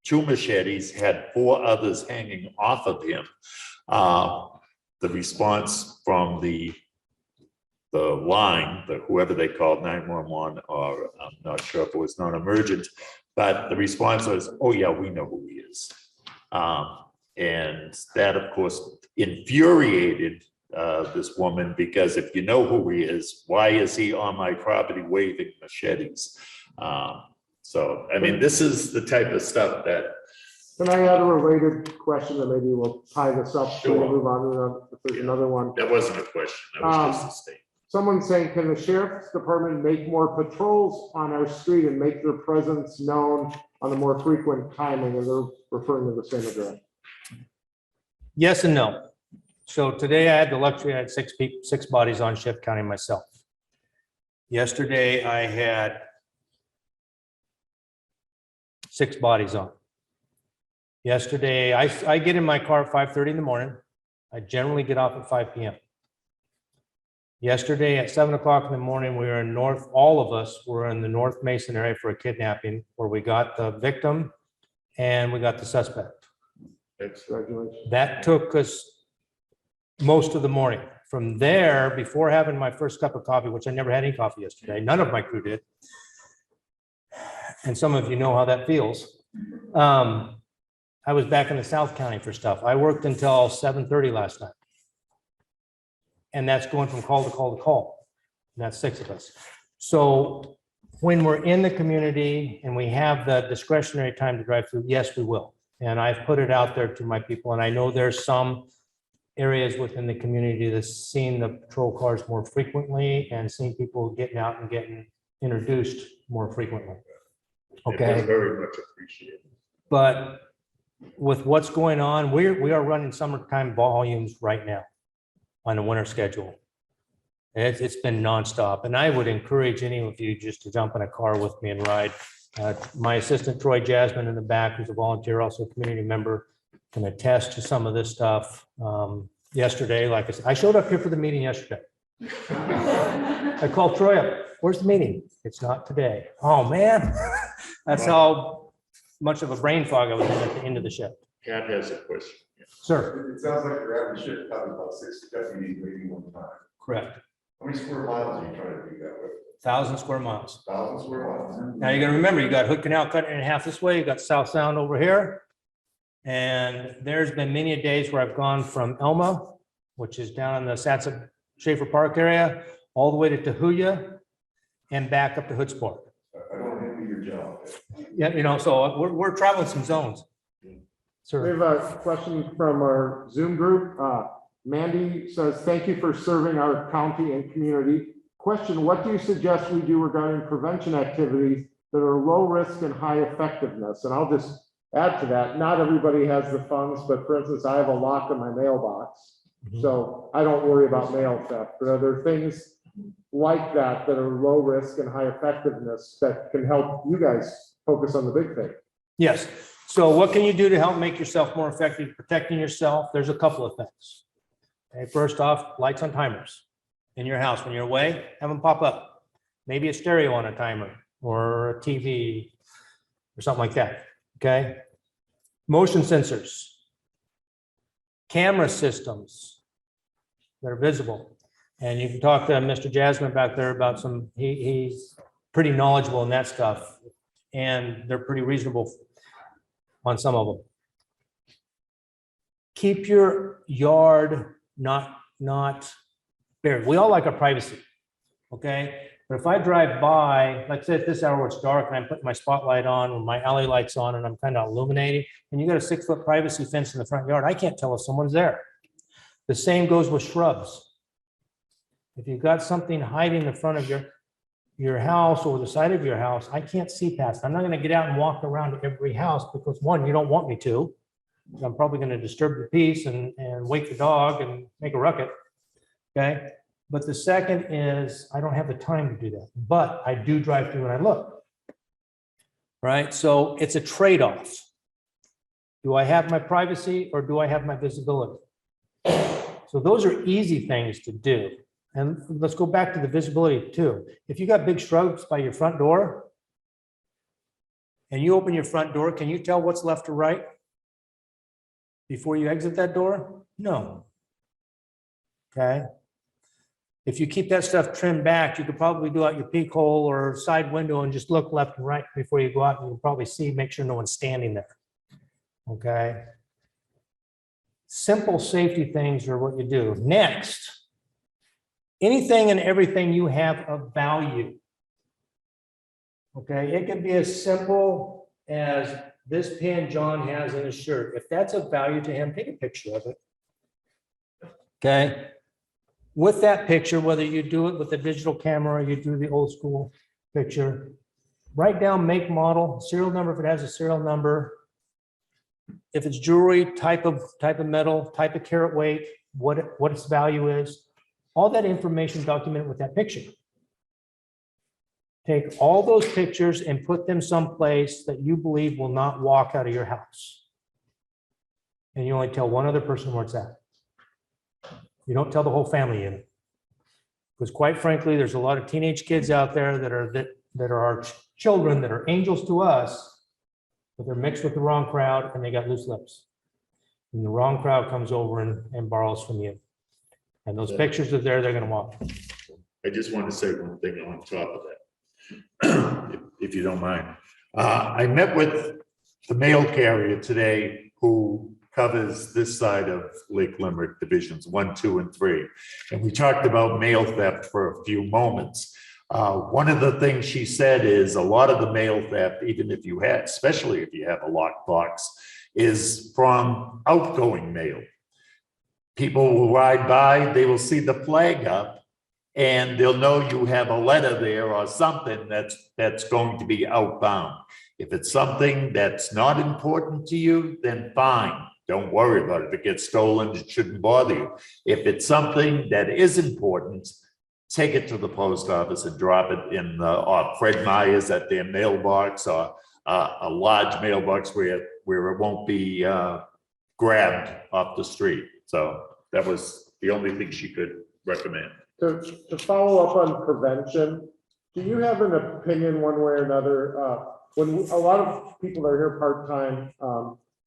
Speaker 1: 2 machetes, had 4 others hanging off of him, the response from the line, whoever they called, 911, or I'm not sure if it was non-emergent, but the response was, oh yeah, we know who he is. And that, of course, infuriated this woman, because if you know who he is, why is he on my property waving machetes? So So, I mean, this is the type of stuff that,
Speaker 3: Can I add a related question that maybe will tie this up? So we
Speaker 1: Sure.
Speaker 3: move on to if there's another one.
Speaker 1: that wasn't a question, that was just a statement.
Speaker 3: Someone's saying, can the sheriff's department make more patrols on our street and make their presence known on a more frequent timing? And they're referring to the same address.
Speaker 2: Yes and no. So today I had the luxury, I had six bodies on shift, counting myself. Yesterday I had 6 bodies on. Yesterday, I get in my car at 5:30 in the morning. I generally get off at 5 p.m. Yesterday at 7 o'clock in the morning, we were in all of us were in the North Mason area for a kidnapping where we got the victim and we got the suspect.
Speaker 3: Congratulations.
Speaker 2: That took us most of the morning. From there, before having my first cup of coffee, which I never had any coffee yesterday, none of my crew did. And some of you know how that feels. I was back in the South County for stuff. I worked until 7:30 last night. And that's going from call to call to call. And that's 6 of us. So when we're in the community and we have the discretionary time to drive through, yes, we will. And I've put it out there to my people. And I know there's some areas within the community that's seen the patrol cars more frequently and seen people getting out and getting introduced more frequently.
Speaker 1: It was
Speaker 2: Okay,
Speaker 1: very much appreciated.
Speaker 2: but with what's going on, we are running summertime volumes right now on the winter schedule. It's been nonstop, and I would encourage any of you just to jump in a car with me and ride. My assistant Troy Jasmine in the back, who's a volunteer, also a community member, can attest to some of this stuff. Yesterday, like I said, I showed up here for the meeting yesterday. I called Troy up. Where's the meeting? It's not today. Oh, man. That's how much of a brain fog I was in at the end of the shift.
Speaker 1: Kat has a question.
Speaker 2: Sir,
Speaker 4: It sounds like your average shift covers about 6 deputies waiting one time.
Speaker 2: correct.
Speaker 4: How many square miles are you trying to do that with?
Speaker 2: 1,000 square miles.
Speaker 4: 1,000 square miles?
Speaker 2: Now you gotta remember, you got Hood Canal cut in half this way, you got South Sound over here. And there's been many a days where I've gone from Elma, which is down in the Satsa Schaefer Park area, all the way to Tahuya and back up to Hoods Park.
Speaker 4: I don't envy your job.
Speaker 2: Yeah, so we're traveling some zones.
Speaker 3: We
Speaker 2: Sir,
Speaker 3: have a question from our Zoom group. Mandy says, thank you for serving our county and community. Question, what do you suggest we do regarding prevention activities that are low risk and high effectiveness? And I'll just add to that, not everybody has the funds, but for instance, I have a lock in my mailbox. So I don't worry about mail theft, but are there things like that that are low risk and high effectiveness that can help you guys focus on the big thing?
Speaker 2: yes. So what can you do to help make yourself more effective protecting yourself? There's a couple of things. Okay, first off, lights on timers in your house. When you're away, have them pop up. Maybe a stereo on a timer or a TV or something like that. Okay. Motion sensors, camera systems that are visible. And you can talk to Mr. Jasmine back there about some, he's pretty knowledgeable in that stuff. And they're pretty reasonable on some of them. Keep your yard not buried. We all like our privacy, okay? But if I drive by, like say at this hour, it's dark and I'm putting my spotlight on or my alley lights on and I'm kind of illuminating, and you got a 6-foot privacy fence in the front yard, I can't tell if someone's there. The same goes with shrubs. If you've got something hiding in the front of your house or the side of your house, I can't see past. I'm not going to get out and walk around every house because one, you don't want me to. I'm probably going to disturb the peace and wake the dog and make a ruckus. Okay. But the second is I don't have the time to do that, but I do drive through and I look. Right. So it's a trade-off. Do I have my privacy or do I have my visibility? So those are easy things to do. And let's go back to the visibility too. If you got big shrubs by your front door and you open your front door, can you tell what's left or right before you exit that door? No. Okay. If you keep that stuff trimmed back, you could probably do out your peek hole or side window and just look left and right before you go out, and you'll probably see, make sure no one's standing there. Okay. Simple safety things are what you do. Next. Anything and everything you have of value. Okay, it can be as simple as this pin John has in his shirt. If that's of value to him, take a picture of it. Okay, with that picture, whether you do it with a digital camera, or you do the old school picture, write down make, model, serial number if it has a serial number. If it's jewelry, type of metal, type of carat weight, what its value is, all that information documented with that picture. Take all those pictures and put them someplace that you believe will not walk out of your house. And you only tell one other person where it's at. You don't tell the whole family in it. Because quite frankly, there's a lot of teenage kids out there that are our children, that are angels to us, but they're mixed with the wrong crowd and they got loose lips. And the wrong crowd comes over and borrows from you. And those pictures are there, they're gonna walk.
Speaker 1: I just want to say one thing on top of that, if you don't mind. I met with the mail carrier today who covers this side of Lake Limerick Divisions 1, 2, and 3. And we talked about mail theft for a few moments. One of the things she said is a lot of the mail theft, even if you had, especially if you have a locked box, is from outgoing mail. People will ride by, they will see the flag up, and they'll know you have a letter there or something that's going to be outbound. If it's something that's not important to you, then fine. Don't worry about it. If it gets stolen, it shouldn't bother you. If it's something that is important, take it to the post office and drop it in or Fred Meyer's at their mailbox, or a large mailbox where it won't be grabbed off the street. So that was the only thing she could recommend.
Speaker 3: To follow up on prevention, do you have an opinion one way or another? When a lot of people that are here part-time,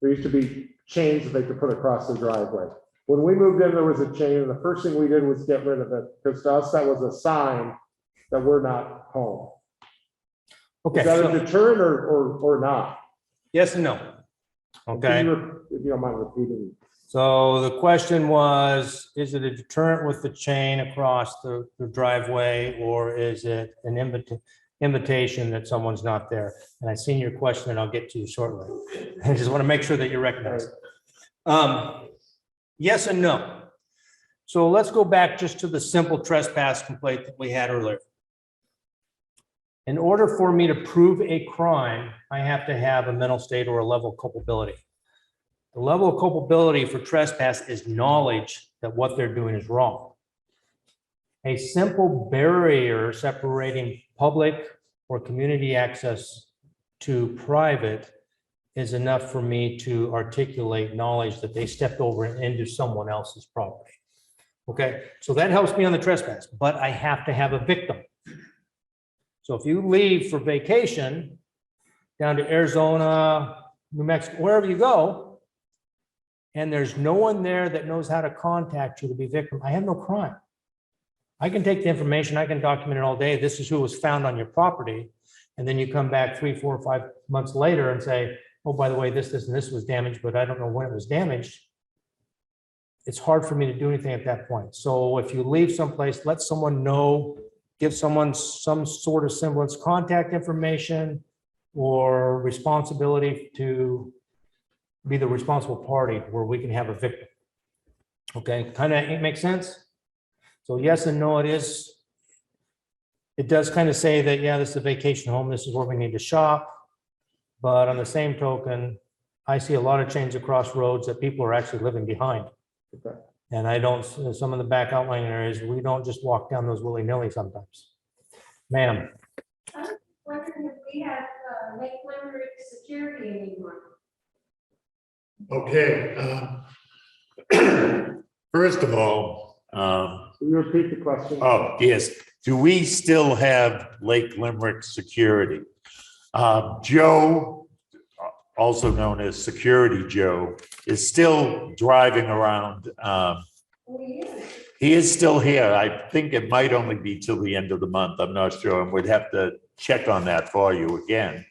Speaker 3: there used to be chains that they could put across the driveway. When we moved in, there was a chain, and the first thing we did was get rid of it, because to us, that was a sign that we're not home.
Speaker 2: Okay,
Speaker 3: Is that
Speaker 2: so
Speaker 3: a deterrent or not?
Speaker 2: yes and no. Okay.
Speaker 3: If you don't mind repeating.
Speaker 2: So the question was, is it a deterrent with the chain across the driveway, or is it an invitation that someone's not there? And I've seen your question and I'll get to you shortly. I just want to make sure that you recognize it. Yes and no. So let's go back just to the simple trespass complaint that we had earlier. In order for me to prove a crime, I have to have a mental state or a level of culpability. The level of culpability for trespass is knowledge that what they're doing is wrong. A simple barrier separating public or community access to private is enough for me to articulate knowledge that they stepped over into someone else's property. Okay, so that helps me on the trespass, but I have to have a victim. So if you leave for vacation down to Arizona, New Mexico, wherever you go, and there's no one there that knows how to contact you to be victim, I have no crime. I can take the information, I can document it all day. This is who was found on your property. And then you come back 3, 4, 5 months later and say, oh, by the way, this, and this was damaged, but I don't know when it was damaged. It's hard for me to do anything at that point. So if you leave someplace, let someone know, give someone some sort of semblance, contact information or responsibility to be the responsible party where we can have a victim. Okay, kind of makes sense? So yes and no, it is. It does kind of say that, yeah, this is a vacation home. This is where we need to shop. But on the same token, I see a lot of chains across roads that people are actually living behind.
Speaker 3: Okay.
Speaker 2: And I don't, some of the back outlying areas, we don't just walk down those willy-nilly sometimes. Ma'am.
Speaker 9: I was wondering if we have Lake Limerick security anymore.
Speaker 1: Okay. First of all,
Speaker 3: Can you repeat the question?
Speaker 1: oh, yes. Do we still have Lake Limerick security? Joe, also known as Security Joe, is still driving around. He is still here. I think it might only be till the end of the month. I'm not sure. And we'd have to check on that for you again.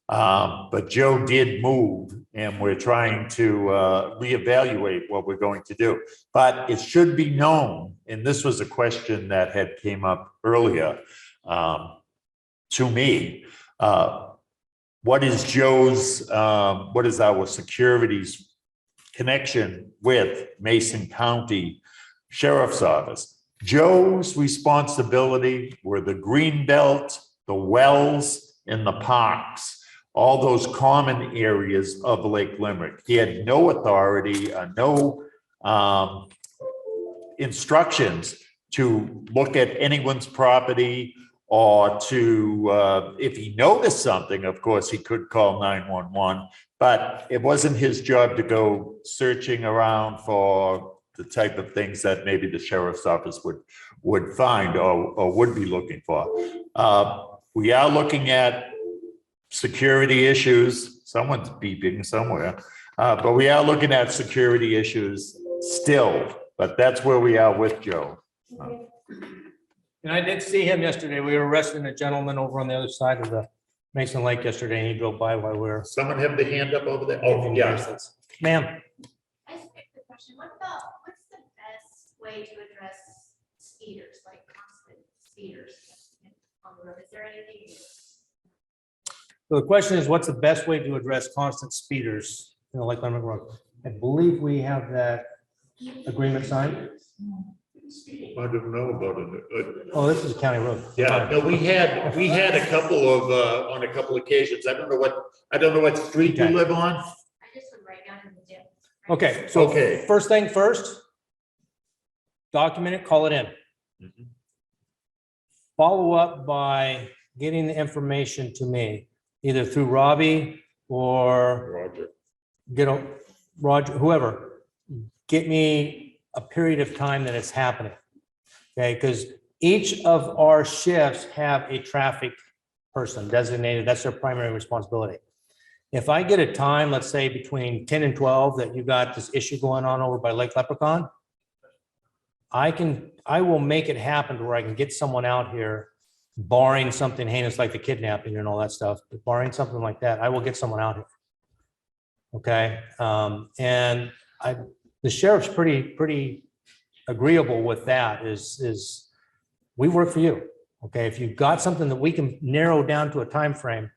Speaker 1: But Joe did move and we're trying to reevaluate what we're going to do. But it should be known, and this was a question that had came up earlier to me. What is Joe's, what is our security's connection with Mason County Sheriff's Office? Joe's responsibility were the green belt, the wells, and the parks, all those common areas of Lake Limerick. He had no authority, no instructions to look at anyone's property or to, if he noticed something, of course, he could call 911, but it wasn't his job to go searching around for the type of things that maybe the sheriff's office would find or would be looking for. We are looking at security issues. Someone's beeping somewhere, but we are looking at security issues still, but that's where we are with Joe.
Speaker 2: And I did see him yesterday. We were arresting a gentleman over on the other side of the Mason Lake yesterday, and he drove by while we were.
Speaker 1: Someone have the hand up over there? Oh, yeah.
Speaker 2: Ma'am.
Speaker 9: I just picked the question, what's the best way to address speeders, like constant speeders on the road? Is there anything?
Speaker 2: So the question is, what's the best way to address constant speeders in the Lake Limerick Road? I believe we have that agreement signed.
Speaker 1: I don't know about it.
Speaker 2: Oh, this is a county road.
Speaker 1: Yeah, no, we had a couple of, on a couple occasions. I don't know what street you
Speaker 2: Okay.
Speaker 1: live on.
Speaker 9: I just would write down in the gym.
Speaker 2: Okay, so
Speaker 1: Okay.
Speaker 2: first thing first, document it, call it in.
Speaker 1: Mhm.
Speaker 2: Follow up by getting the information to me, either through Robbie or
Speaker 1: Roger.
Speaker 2: Roger, whoever. Get me a period of time that it's happening. Okay, because each of our shifts have a traffic person designated. That's their primary responsibility. If I get a time, let's say between 10 and 12, that you got this issue going on over by Lake Leprechaun, I will make it happen to where I can get someone out here, barring something heinous like the kidnapping and all that stuff, but barring something like that, I will get someone out here. Okay, and the sheriff's pretty agreeable with that, is we work for you. Okay, if you've got something that we can narrow down to a time frame,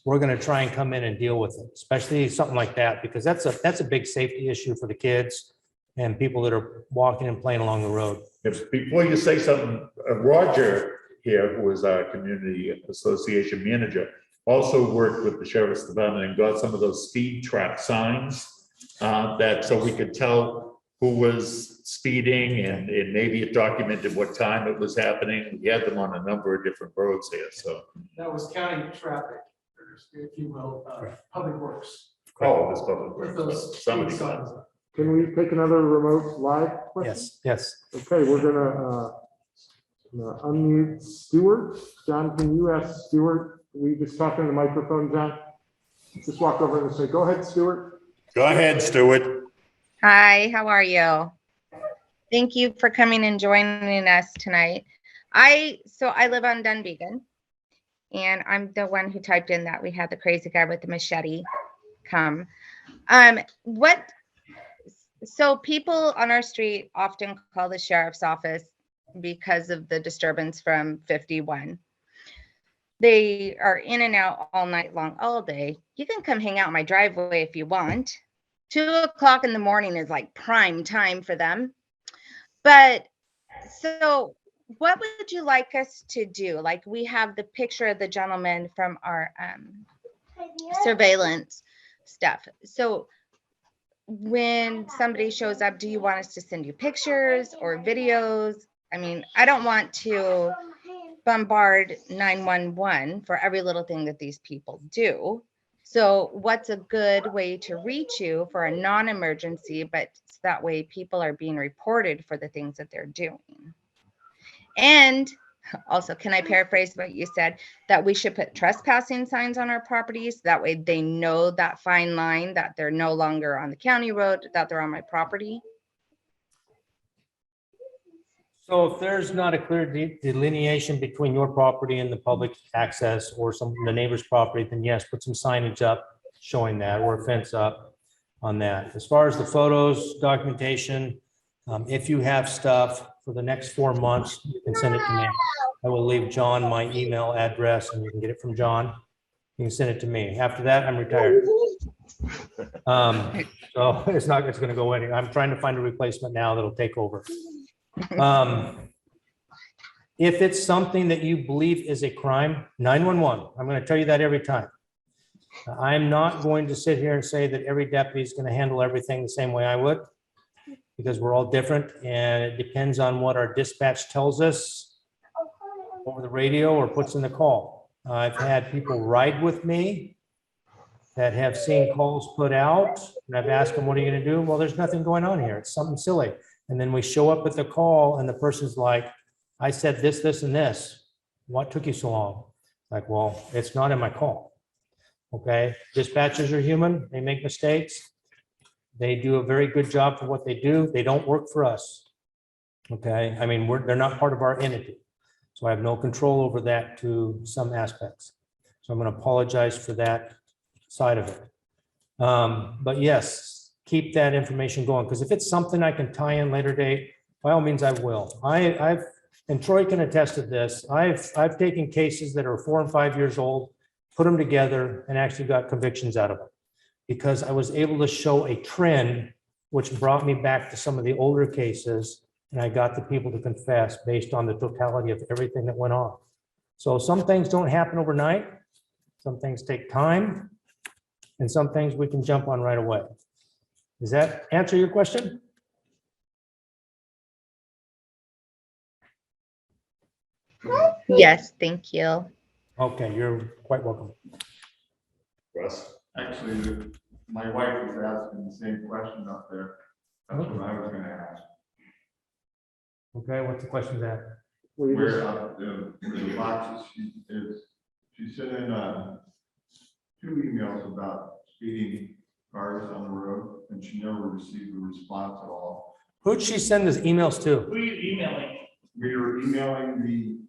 Speaker 2: we're going to try and come in and deal with it, especially something like that, because that's a big safety issue for the kids and people that are walking and playing along the road.
Speaker 1: Before you say something, Roger here, who is our community association manager, also worked with the sheriff's department and got some of those speed trap signs so we could tell who was speeding and maybe it documented what time it was happening. We had them on a number of different roads here, so.
Speaker 5: That was county traffic, if you will, public works.
Speaker 1: Oh, this public.
Speaker 5: With those
Speaker 1: Somebody
Speaker 5: speed
Speaker 1: got it.
Speaker 5: signs.
Speaker 3: Can we take another remote live question?
Speaker 2: Yes.
Speaker 3: Okay, we're gonna unmute Stuart. John, can you ask Stuart? We just talking to the microphone, John? Just walk over and say, go ahead, Stuart.
Speaker 1: Go ahead, Stuart.
Speaker 10: Hi, how are you? Thank you for coming and joining us tonight. So I live on Dunvegan, and I'm the one who typed in that we had the crazy guy with the machete come. So people on our street often call the sheriff's office because of the disturbance from 51. They are in and out all night long, all day. You can come hang out in my driveway if you want. 2 o'clock in the morning is like prime time for them. But so what would you like us to do? Like, we have the picture of the gentleman from our surveillance stuff. So when somebody shows up, do you want us to send you pictures or videos? I mean, I don't want to bombard 911 for every little thing that these people do. So what's a good way to reach you for a non-emergency, but that way people are being reported for the things that they're doing? And also, can I paraphrase what you said, that we should put trespassing signs on our properties? That way they know that fine line, that they're no longer on the county road, that they're on my property.
Speaker 2: So if there's not a clear delineation between your property and the public access or the neighbor's property, then yes, put some signage up showing that, or a fence up on that. As far as the photos, documentation, if you have stuff for the next 4 months, you can send it to me. I will leave John my email address and you can get it from John. you can send it to me. After that, I'm retired. So it's gonna go anywhere. I'm trying to find a replacement now that'll take over. If it's something that you believe is a crime, 911, I'm gonna tell you that every time. I'm not going to sit here and say that every deputy is gonna handle everything the same way I would, because we're all different, and it depends on what our dispatch tells us over the radio or puts in the call. I've had people ride with me that have seen calls put out, and I've asked them, what are you gonna do? Well, there's nothing going on here. It's something silly. And then we show up at the call and the person's like, I said this, this, and this. What took you so long? Like, well, it's not in my call. Okay, dispatchers are human. They make mistakes. They do a very good job for what they do. They don't work for us. Okay, I mean, they're not part of our entity. So I have no control over that to some aspects. So I'm going to apologize for that side of it. But yes, keep that information going, because if it's something I can tie in later date, by all means, I will. And Troy can attest to this. I've taken cases that are 4 and 5 years old, put them together, and actually got convictions out of them, because I was able to show a trend, which brought me back to some of the older cases, and I got the people to confess based on the totality of everything that went on. So some things don't happen overnight. Some things take time, and some things we can jump on right away. Does that answer your question?
Speaker 10: Yes, thank you.
Speaker 2: Okay, you're quite welcome.
Speaker 1: Russ?
Speaker 4: Actually, my wife was asking the same question up there. That's what I was gonna ask.
Speaker 2: Okay, what's the question there?
Speaker 4: Where the boxes, she sent in 2 emails about speeding cars on the road, and she never received a response at all.
Speaker 2: Who'd she send those emails to?
Speaker 6: Who are you emailing?
Speaker 4: We were emailing the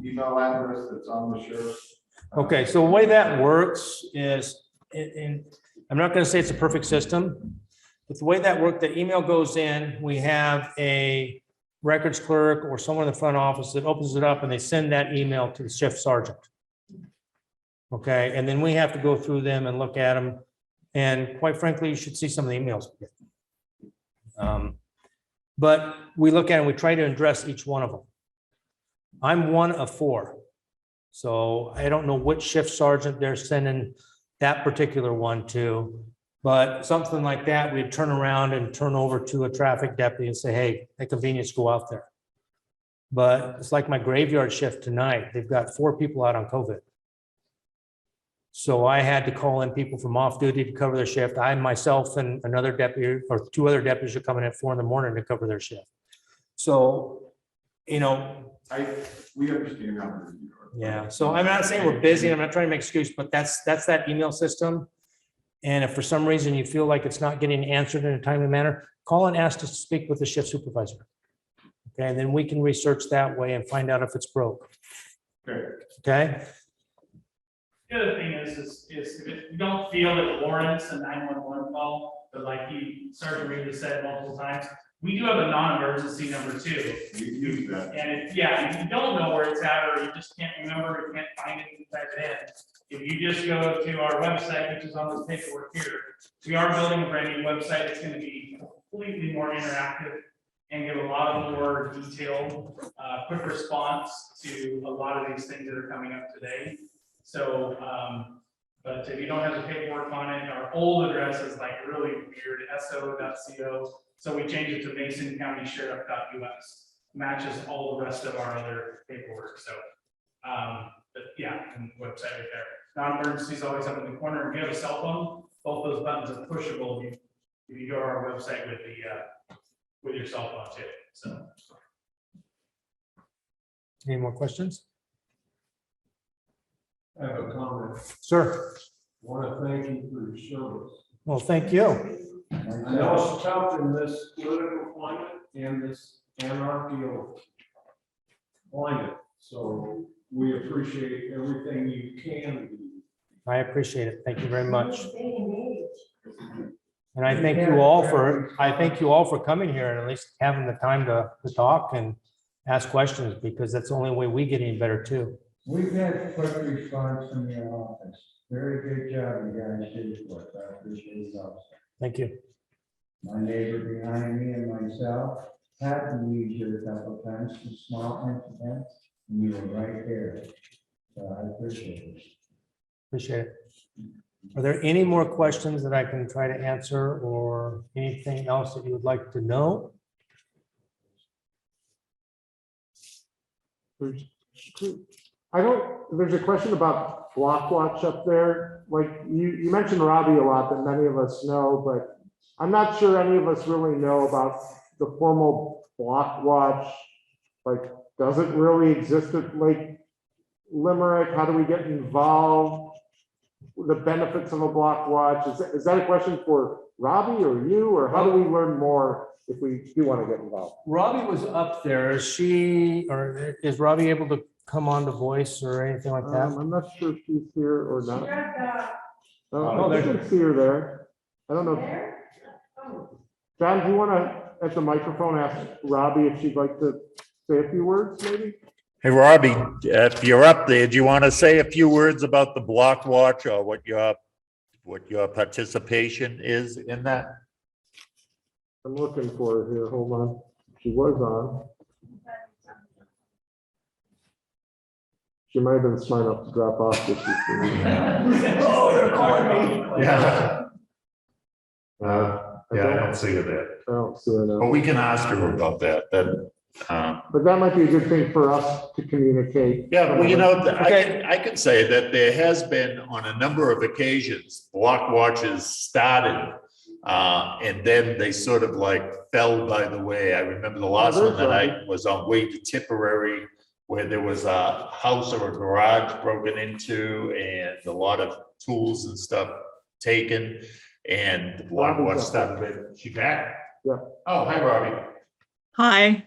Speaker 4: email address that's on the sheriff's.
Speaker 2: Okay, so the way that works is, and I'm not going to say it's a perfect system, but the way that worked, the email goes in, we have a records clerk or someone in the front office that opens it up and they send that email to the shift sergeant. Okay, and then we have to go through them and look at them. And quite frankly, you should see some of the emails. But we look at it and we try to address each one of them. I'm one of 4. So I don't know which shift sergeant they're sending that particular one to, but something like that, we'd turn around and turn over to a traffic deputy and say, hey, at convenience, go out there. But it's like my graveyard shift tonight. They've got 4 people out on COVID. So I had to call in people from off duty to cover their shift. I myself and another deputy or 2 other deputies are coming at 4 in the morning to cover their shift. So, you know,
Speaker 4: We understand how busy you are.
Speaker 2: yeah, so I'm not saying we're busy, I'm not trying to make excuse, but that's that email system. And if for some reason you feel like it's not getting answered in a timely manner, call and ask to speak with the shift supervisor. Okay, and then we can research that way and find out if it's broke.
Speaker 4: Okay.
Speaker 2: Okay,
Speaker 6: The other thing is if you don't feel it warrants a 911 call, but like Sergeant Reed has said multiple times, we do have a non-emergency number too.
Speaker 4: We use that.
Speaker 6: And if you don't know where it's at, or you just can't remember, you can't find it, you type it in. If you just go to our website, which is on this paperwork here, we are building a brand new website. It's going to be completely more interactive and give a lot more detailed, quick response to a lot of these things that are coming up today. So, but if you don't have the paperwork on it, our old address is like really weird, so.co. So we changed it to masoncountysheriff.us, matches all the rest of our other paperwork. So, but yeah, and website right there. Non-emergencies always up in the corner. If you have a cell phone, both those buttons are pushable. If you go to our website with your cell phone too. So.
Speaker 2: any more questions?
Speaker 6: I have a comment.
Speaker 2: Sir,
Speaker 6: Want to thank you for your service.
Speaker 2: well, thank you.
Speaker 6: I know it's tough in this political climate and this anarchical climate, so we appreciate everything you can do.
Speaker 2: I appreciate it. Thank you very much. And I thank you all for coming here and at least having the time to talk and ask questions, because that's the only way we get any better too.
Speaker 7: We've had quick response from your office. Very good job, you guys did for us. I appreciate it also.
Speaker 2: Thank you.
Speaker 7: My neighbor behind me and myself had to use you a couple times for small incidents, and you were right there. So I appreciate it.
Speaker 2: Appreciate it. Are there any more questions that I can try to answer or anything else that you would like to know?
Speaker 3: There's a question about block watch up there. Like you mentioned Robbie a lot that many of us know, but I'm not sure any of us really know about the formal block watch. Like, does it really exist at Lake Limerick? How do we get involved? The benefits of a block watch? Is that a question for Robbie or you, or how do we learn more if we do want to get involved?
Speaker 2: Robbie was up there. Is Robbie able to come on to voice or anything like that?
Speaker 3: I'm not sure if she's here or not.
Speaker 2: Oh,
Speaker 3: I can see her there. I don't know. John, do you want to, at the microphone, ask Robbie if she'd like to say a few words, maybe?
Speaker 1: Hey, Robbie, if you're up there, do you want to say a few words about the block watch or what your participation is in that?
Speaker 3: I'm looking for her here. Hold on. She was on. She might have been smart enough to drop off this
Speaker 1: Oh, they're calling me. Yeah.
Speaker 3: I
Speaker 1: don't see her there.
Speaker 3: I don't see her now.
Speaker 1: But we can ask her about that.
Speaker 3: But that might be a good thing for us to communicate.
Speaker 1: Yeah, well, you know,
Speaker 2: Okay.
Speaker 1: I can say that there has been on a number of occasions, block watches started. And then they sort of like fell by the way. I remember the last one that I was on way to Tipperary, where there was a house or a garage broken into and a lot of tools and stuff taken. And the block watch started. She back?
Speaker 3: Yeah.
Speaker 1: Oh, hi, Robbie.
Speaker 11: Hi.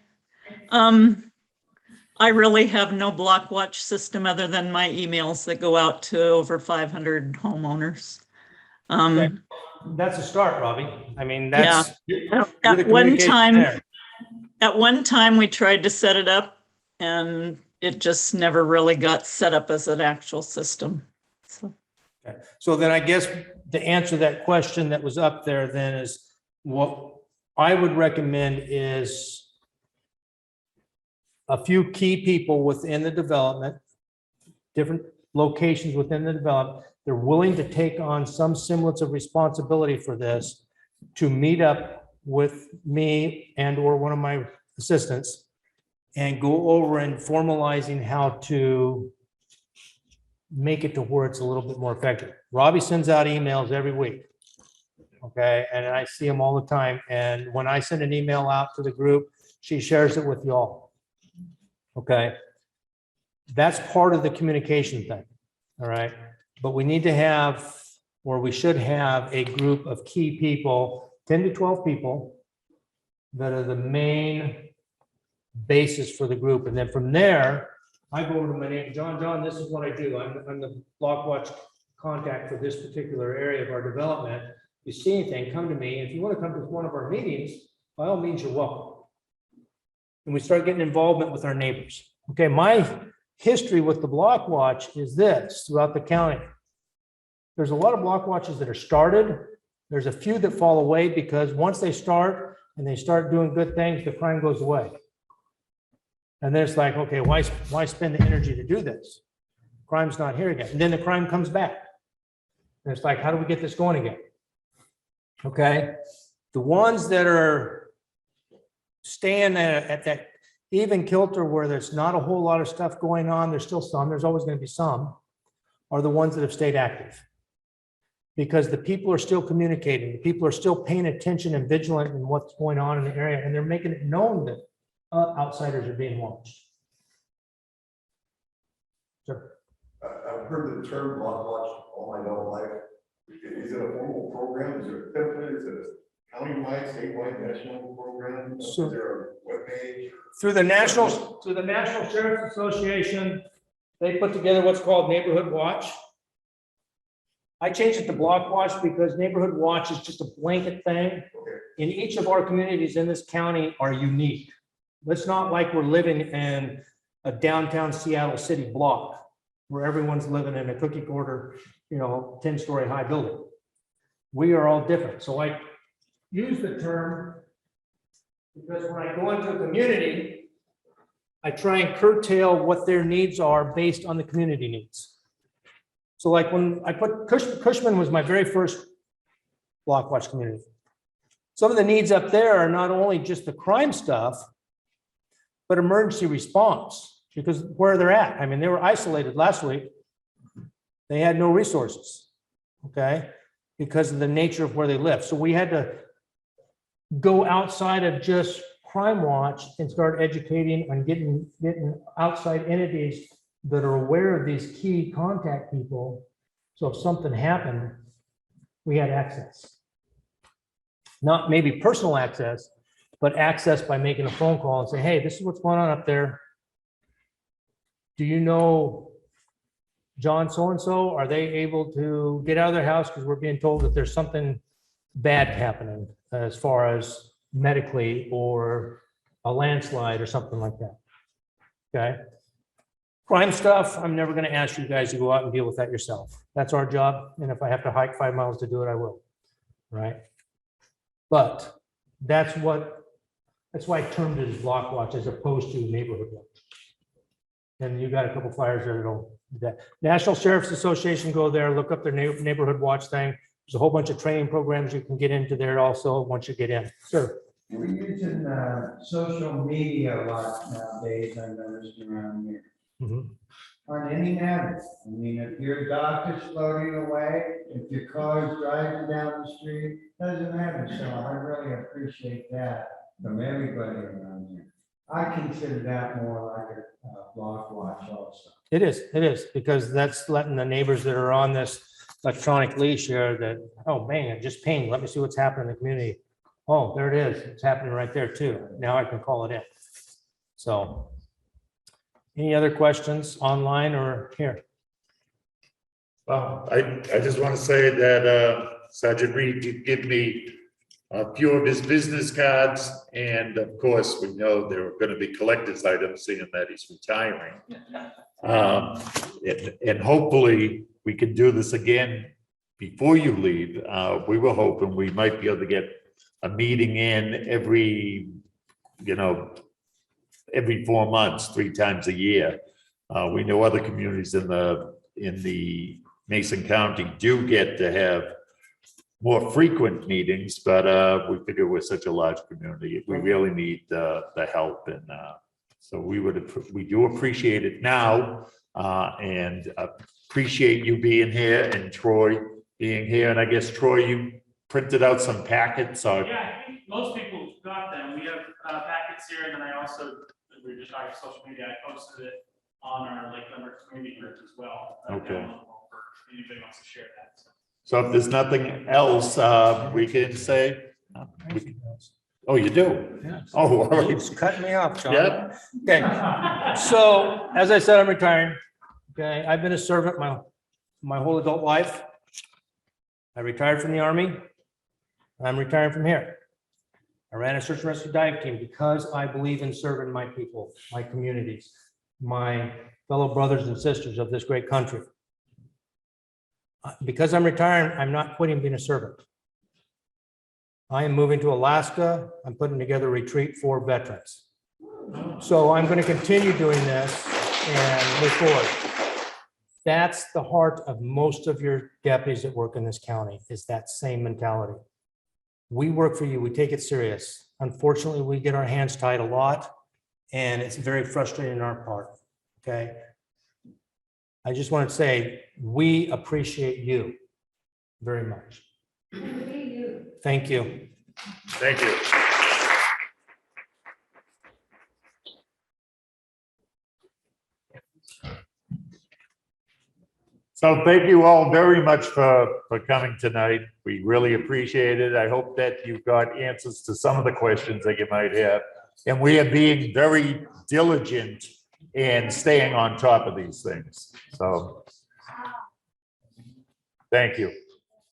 Speaker 11: I really have no block watch system other than my emails that go out to over 500 homeowners.
Speaker 2: That's a start, Robbie. I mean, that's. you're the
Speaker 11: At one
Speaker 2: communication
Speaker 11: time,
Speaker 2: there.
Speaker 11: at one time we tried to set it up and it just never really got set up as an actual system. So,
Speaker 2: Okay. So then I guess to answer that question that was up there then is what I would recommend is a few key people within the development, different locations within the development, they're willing to take on some semblance of responsibility for this, to meet up with me and or one of my assistants and go over and formalizing how to make it to where it's a little bit more effective. Robbie sends out emails every week. Okay, and I see them all the time. And when I send an email out to the group, she shares it with y'all. Okay, that's part of the communication thing. All right, but we need to have, or we should have, a group of key people, 10 to 12 people, that are the main basis for the group. And then from there, I go over to my neighbor, John, this is what I do. I'm the block watch contact for this particular area of our development. If you see anything, come to me. If you want to come to one of our meetings, by all means, you're welcome. And we start getting involvement with our neighbors. Okay, my history with the block watch is this throughout the county. There's a lot of block watches that are started. There's a few that fall away because once they start and they start doing good things, the crime goes away. And then it's like, okay, why spend the energy to do this? Crime's not here again. And then the crime comes back. And it's like, how do we get this going again? Okay, the ones that are staying at that even kilter where there's not a whole lot of stuff going on, there's still some, there's always going to be some, are the ones that have stayed active. Because the people are still communicating, the people are still paying attention and vigilant in what's going on in the area, and they're making it known that outsiders are being watched. Sure.
Speaker 4: I've heard the term block watch all my adult life. Is it a formal program? Is it a template? Is it a countywide, statewide, national program? Is
Speaker 2: So-
Speaker 4: there a webpage?
Speaker 2: Through the National Sheriff's Association, they put together what's called Neighborhood Watch. I changed it to Block Watch because Neighborhood Watch is just a blanket thing. And each of our communities in this county are unique. It's not like we're living in a downtown Seattle city block. where everyone's living in a cookie cutter, 10-story high building. We are all different. So I use the term because when I go into a community, I try and curtail what their needs are based on the community needs. So like when I put Cushman was my very first block watch community. Some of the needs up there are not only just the crime stuff, but emergency response, because where they're at. I mean, they were isolated last week. They had no resources, okay, because of the nature of where they live. So we had to go outside of just crime watch and start educating and getting outside entities that are aware of these key contact people. So if something happened, we had access. Not maybe personal access, but access by making a phone call and say, hey, this is what's going on up there. Do you know John so-and-so? Are they able to get out of their house? Because we're being told that there's something bad happening as far as medically or a landslide or something like that. Okay. Crime stuff, I'm never going to ask you guys to go out and deal with that yourself. That's our job. And if I have to hike 5 miles to do it, I will. Right. But that's why I termed it as block watch as opposed to neighborhood watch. And you got a couple flyers there that'll do that. National Sheriff's Association, go there, look up their neighborhood watch thing. There's a whole bunch of training programs you can get into there also once you get in. Sure.
Speaker 7: We're using social media a lot nowadays, I've noticed around here.
Speaker 2: Mhm.
Speaker 7: On any matter. I mean, if your doctor's floating away, if your car's driving down the street, doesn't matter. So I really appreciate that from everybody around here. I consider that more like a block watch also.
Speaker 2: It is, because that's letting the neighbors that are on this electronic leash here that, oh man, it just pinged. Let me see what's happening in the community. Oh, there it is. It's happening right there too. Now I can call it in. So any other questions online or here?
Speaker 1: Well, I just want to say that Sergeant Reed did give me a few of his business cards, and of course, we know there are going to be collector's items, seeing that he's retiring. And hopefully, we can do this again before you leave. We were hoping we might be able to get a meeting in every 4 months, 3 times a year. We know other communities in the Mason County do get to have more frequent meetings, but we figure we're such a large community, we really need the help, and so we do appreciate it now, and appreciate you being here and Troy being here. And I guess Troy, you printed out some packets. Or
Speaker 6: Yeah, I think most people got them. We have packets here, and then I also, we were just talking social media, I posted it on our Lake Limerick community group as well.
Speaker 1: Okay.
Speaker 6: For anybody wants to share that.
Speaker 1: So if there's nothing else, we can say. Oh, you do?
Speaker 2: Yes.
Speaker 1: Oh, all right.
Speaker 2: It's cutting me off, John.
Speaker 1: Yep.
Speaker 2: Okay, so as I said, I'm retiring. Okay, I've been a servant my whole adult life. I retired from the Army. I'm retiring from here. I ran a search and rescue dive team because I believe in serving my people, my communities, my fellow brothers and sisters of this great country. Because I'm retiring, I'm not quitting being a servant. I am moving to Alaska. I'm putting together a retreat for veterans. So I'm going to continue doing this and move forward. That's the heart of most of your deputies that work in this county, is that same mentality. We work for you. We take it serious. Unfortunately, we get our hands tied a lot, and it's very frustrating on our part. Okay. I just want to say, we appreciate you very much. Thank you.
Speaker 1: Thank you. So thank you all very much for coming tonight. We really appreciate it. I hope that you got answers to some of the questions that you might have. And we are being very diligent in staying on top of these things. So thank you.